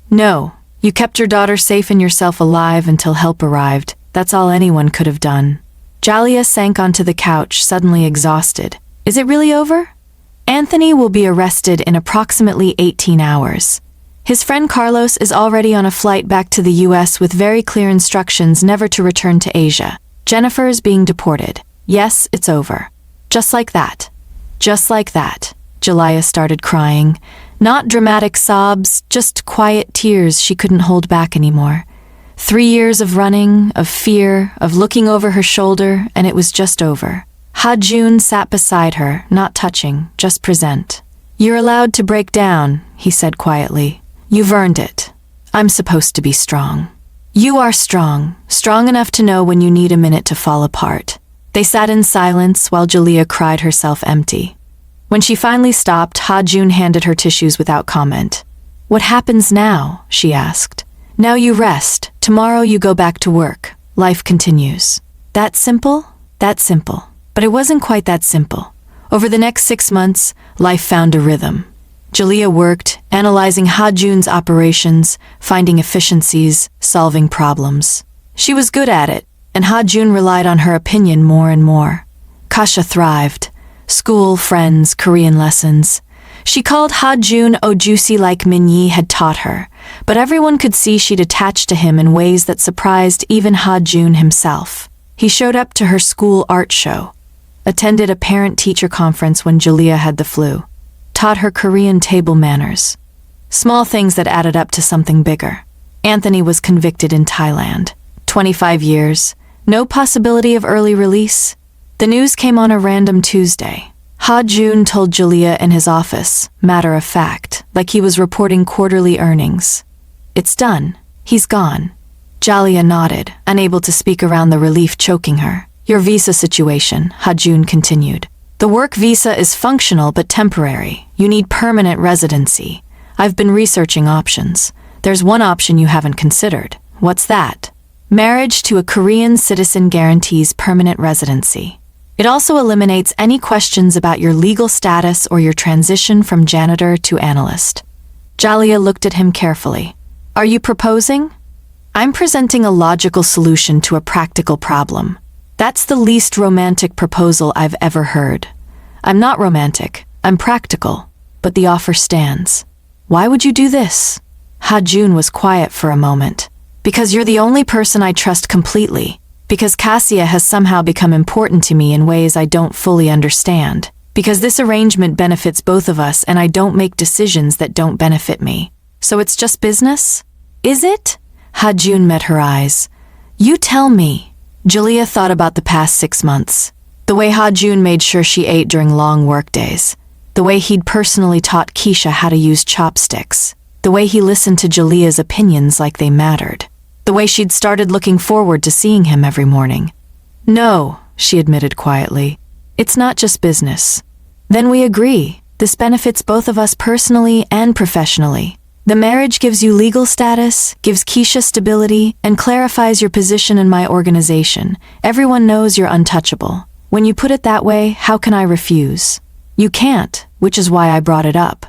No, you kept your daughter safe and yourself alive until help arrived. That's all anyone could have done. Julia sank onto the couch, suddenly exhausted. Is it really over? Anthony will be arrested in approximately 18 hours. His friend Carlos is already on a flight back to the US with very clear instructions never to return to Asia. Jennifer is being deported. Yes, it's over. Just like that. Just like that. Julia started crying. Not dramatic sobs, just quiet tears she couldn't hold back anymore. 3 years of running, of fear, of looking over her shoulder, and it was just over. Ha-jun sat beside her, not touching, just present. You're allowed to break down, he said quietly. You've earned it. I'm supposed to be strong. You are strong, strong enough to know when you need a minute to fall apart. They sat in silence while Julia cried herself empty. When she finally stopped, Ha-jun handed her tissues without comment. What happens now? She asked. Now you rest. Tomorrow you go back to work. Life continues. That simple? That simple. But it wasn't quite that simple. Over the next 6 months, life found a rhythm. Julia worked, analyzing Ha-jun's operations, finding efficiencies, solving problems. She was good at it, and Ha-jun relied on her opinion more and more. Kasha thrived. School, friends, Korean lessons. She called Ha-jun Ojusi like Minyi had taught her, but everyone could see she'd attached to him in ways that surprised even Ha-jun himself. He showed up to her school art show, attended a parent-teacher conference when Julia had the flu, taught her Korean table manners. Small things that added up to something bigger. Anthony was convicted in Thailand. 25 years. No possibility of early release. The news came on a random Tuesday. Ha-jun told Julia in his office, matter of fact, like he was reporting quarterly earnings. It's done. He's gone. Julia nodded, unable to speak around the relief choking her. Your visa situation, Ha-jun continued. The work visa is functional but temporary. You need permanent residency. I've been researching options. There's one option you haven't considered. What's that? Marriage to a Korean citizen guarantees permanent residency. It also eliminates any questions about your legal status or your transition from janitor to analyst. Julia looked at him carefully. Are you proposing? I'm presenting a logical solution to a practical problem. That's the least romantic proposal I've ever heard. I'm not romantic, I'm practical, but the offer stands. Why would you do this? Ha-jun was quiet for a moment. Because you're the only person I trust completely. Because Kasia has somehow become important to me in ways I don't fully understand. Because this arrangement benefits both of us and I don't make decisions that don't benefit me. So it's just business? Is it? Ha-jun met her eyes. You tell me. Julia thought about the past 6 months. The way Ha-jun made sure she ate during long workdays. The way he'd personally taught Keisha how to use chopsticks. The way he listened to Julia's opinions like they mattered. The way she'd started looking forward to seeing him every morning. No, she admitted quietly. It's not just business. Then we agree. This benefits both of us personally and professionally. The marriage gives you legal status, gives Keisha stability, and clarifies your position in my organization. Everyone knows you're untouchable. When you put it that way, how can I refuse? You can't, which is why I brought it up.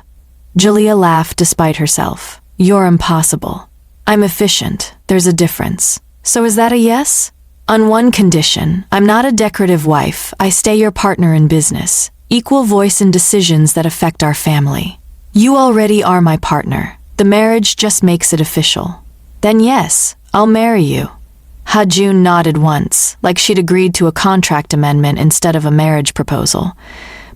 Julia laughed despite herself. You're impossible. I'm efficient. There's a difference. So is that a yes? On one condition, I'm not a decorative wife. I stay your partner in business. Equal voice in decisions that affect our family. You already are my partner. The marriage just makes it official. Then yes, I'll marry you. Ha-Jun nodded once, like she'd agreed to a contract amendment instead of a marriage proposal.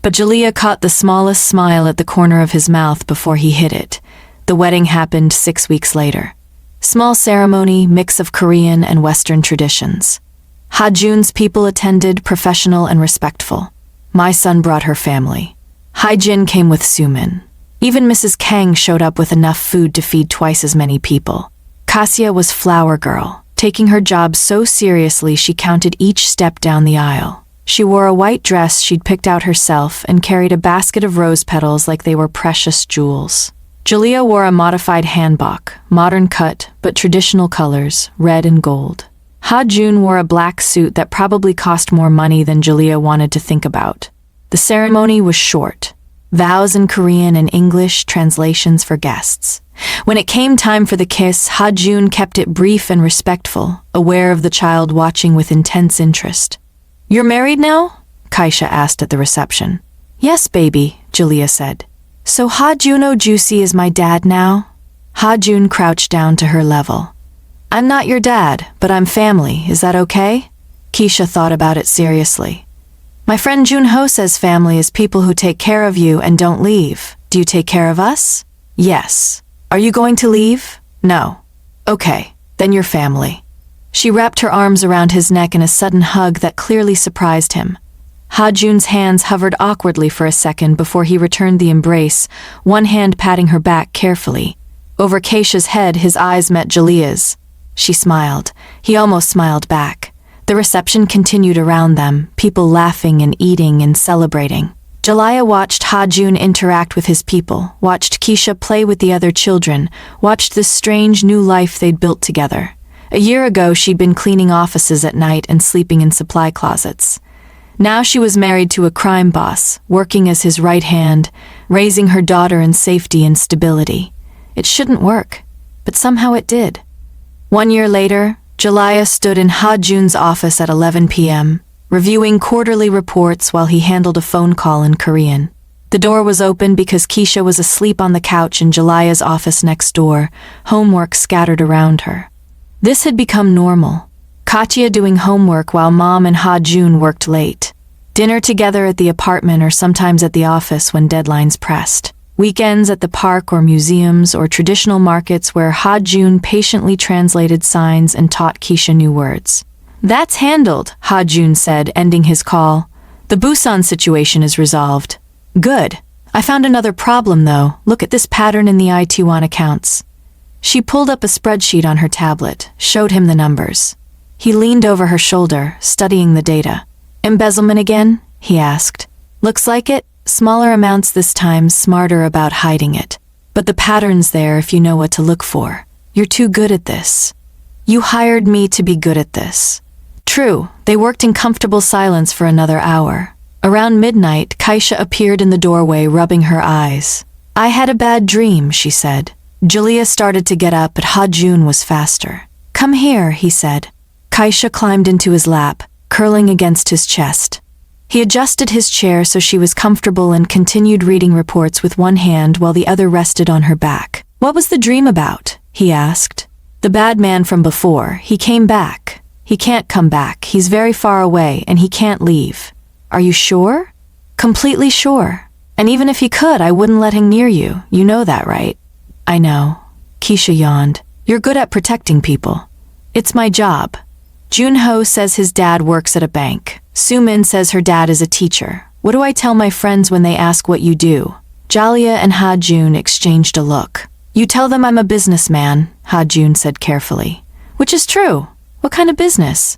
But Jaliyah caught the smallest smile at the corner of his mouth before he hid it. The wedding happened 6 weeks later. Small ceremony, mix of Korean and Western traditions. Ha-Jun's people attended, professional and respectful. My son brought her family. Hai-Jin came with Sumin. Even Mrs. Kang showed up with enough food to feed twice as many people. Kasia was flower girl, taking her job so seriously she counted each step down the aisle. She wore a white dress she'd picked out herself and carried a basket of rose petals like they were precious jewels. Jaliyah wore a modified hanbok, modern cut but traditional colors, red and gold. Ha-Jun wore a black suit that probably cost more money than Jaliyah wanted to think about. The ceremony was short. Vows in Korean and English, translations for guests. When it came time for the kiss, Ha-Jun kept it brief and respectful, aware of the child watching with intense interest. "You're married now?" Kaisha asked at the reception. "Yes, baby," Jaliyah said. "So Ha-Juno Juicy is my dad now?" Ha-Jun crouched down to her level. "I'm not your dad, but I'm family, is that okay?" Keisha thought about it seriously. "My friend Junho says family is people who take care of you and don't leave. Do you take care of us?" "Yes." "Are you going to leave?" "No." "Okay, then you're family." She wrapped her arms around his neck in a sudden hug that clearly surprised him. Ha-Jun's hands hovered awkwardly for a second before he returned the embrace, one hand patting her back carefully. Over Keisha's head, his eyes met Jaliyah's. She smiled. He almost smiled back. The reception continued around them, people laughing and eating and celebrating. Jaliyah watched Ha-Jun interact with his people, watched Keisha play with the other children, watched this strange new life they'd built together. A year ago, she'd been cleaning offices at night and sleeping in supply closets. Now she was married to a crime boss, working as his right hand, raising her daughter in safety and stability. It shouldn't work, but somehow it did. 1 year later, Jaliyah stood in Ha-Jun's office at 11 p.m., reviewing quarterly reports while he handled a phone call in Korean. The door was open because Keisha was asleep on the couch in Jaliyah's office next door, homework scattered around her. This had become normal. Katya doing homework while Mom and Ha-Jun worked late. Dinner together at the apartment or sometimes at the office when deadlines pressed. Weekends at the park or museums or traditional markets where Ha-Jun patiently translated signs and taught Keisha new words. "That's handled," Ha-Jun said, ending his call. "The Busan situation is resolved." "Good. I found another problem though. Look at this pattern in the Ituan accounts." She pulled up a spreadsheet on her tablet, showed him the numbers. He leaned over her shoulder, studying the data. "Embezzlement again?" he asked. "Looks like it. Smaller amounts this time, smarter about hiding it. But the pattern's there if you know what to look for. You're too good at this. You hired me to be good at this." True, they worked in comfortable silence for another hour. Around midnight, Kaisha appeared in the doorway, rubbing her eyes. "I had a bad dream," she said. Jaliyah started to get up, but Ha-Jun was faster. "Come here," he said. Kaisha climbed into his lap, curling against his chest. He adjusted his chair so she was comfortable and continued reading reports with one hand while the other rested on her back. "What was the dream about?" he asked. "The bad man from before. He came back." "He can't come back. He's very far away and he can't leave." "Are you sure?" "Completely sure. And even if he could, I wouldn't let him near you. You know that, right?" "I know." Keisha yawned. "You're good at protecting people." "It's my job." Junho says his dad works at a bank. Sumin says her dad is a teacher. What do I tell my friends when they ask what you do? Jaliyah and Ha-Jun exchanged a look. "You tell them I'm a businessman," Ha-Jun said carefully. "Which is true. What kind of business?"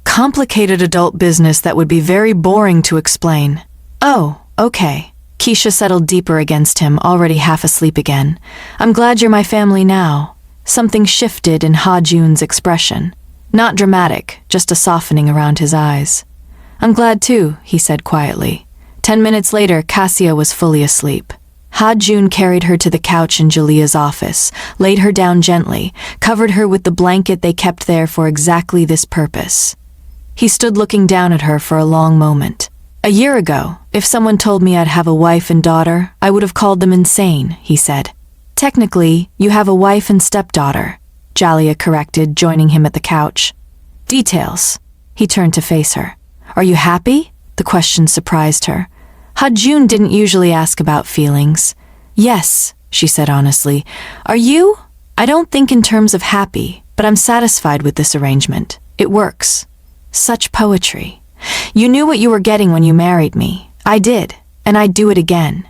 "Complicated adult business that would be very boring to explain." "Oh, okay." Keisha settled deeper against him, already half asleep again. "I'm glad you're my family now." Something shifted in Ha-Jun's expression. Not dramatic, just a softening around his eyes. "I'm glad too," he said quietly. 10 minutes later, Kasia was fully asleep. Ha-Jun carried her to the couch in Jaliyah's office, laid her down gently, covered her with the blanket they kept there for exactly this purpose. He stood looking down at her for a long moment. "A year ago, if someone told me I'd have a wife and daughter, I would have called them insane," he said. "Technically, you have a wife and stepdaughter," Jaliyah corrected, joining him at the couch. Details. He turned to face her. Are you happy? The question surprised her. Ha-jun didn't usually ask about feelings. Yes, she said honestly. Are you? I don't think in terms of happy, but I'm satisfied with this arrangement. It works. Such poetry. You knew what you were getting when you married me. I did, and I'd do it again.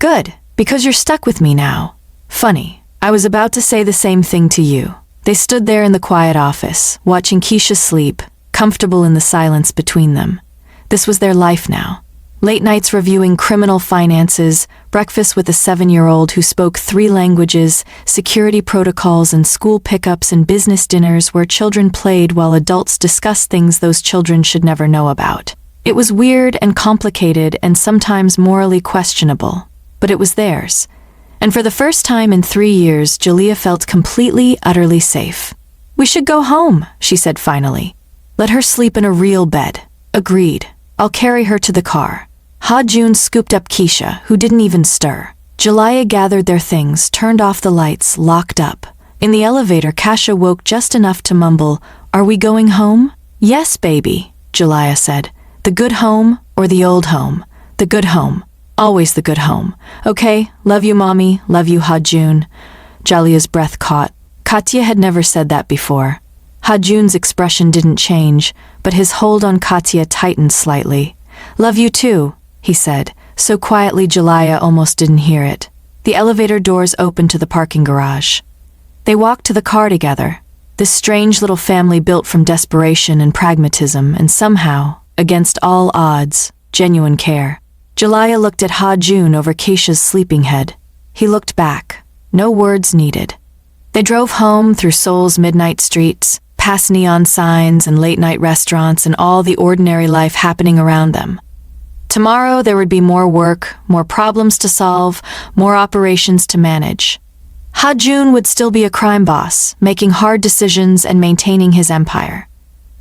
Good, because you're stuck with me now. Funny, I was about to say the same thing to you. They stood there in the quiet office, watching Keisha sleep, comfortable in the silence between them. This was their life now. Late nights reviewing criminal finances, breakfast with a 7-year-old who spoke 3 languages, security protocols and school pickups and business dinners where children played while adults discussed things those children should never know about. It was weird and complicated and sometimes morally questionable, but it was theirs. And for the first time in 3 years, Jaliyah felt completely, utterly safe. We should go home, she said finally. Let her sleep in a real bed. Agreed. I'll carry her to the car. Ha-jun scooped up Keisha, who didn't even stir. Jaliyah gathered their things, turned off the lights, locked up. In the elevator, Kasha woke just enough to mumble, Are we going home? Yes, baby, Jaliyah said. The good home or the old home? The good home. Always the good home. Okay, love you, mommy, love you, Ha-jun. Jaliyah's breath caught. Katya had never said that before. Ha-jun's expression didn't change, but his hold on Katya tightened slightly. Love you too, he said, so quietly Jaliyah almost didn't hear it. The elevator doors opened to the parking garage. They walked to the car together, this strange little family built from desperation and pragmatism and somehow, against all odds, genuine care. Jaliyah looked at Ha-jun over Keisha's sleeping head. He looked back. No words needed. They drove home through Seoul's midnight streets, past neon signs and late-night restaurants and all the ordinary life happening around them. Tomorrow there would be more work, more problems to solve, more operations to manage. Ha-jun would still be a crime boss, making hard decisions and maintaining his empire.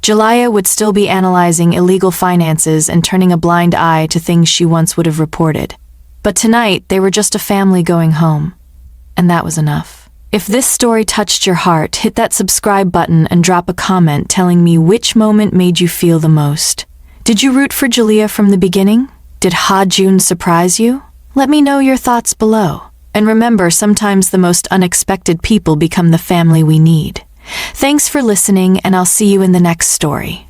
Jaliyah would still be analyzing illegal finances and turning a blind eye to things she once would have reported. But tonight they were just a family going home. And that was enough. If this story touched your heart, hit that subscribe button and drop a comment telling me which moment made you feel the most. Did you root for Jaliyah from the beginning? Did Ha-jun surprise you? Let me know your thoughts below. And remember, sometimes the most unexpected people become the family we need. Thanks for listening, and I'll see you in the next story.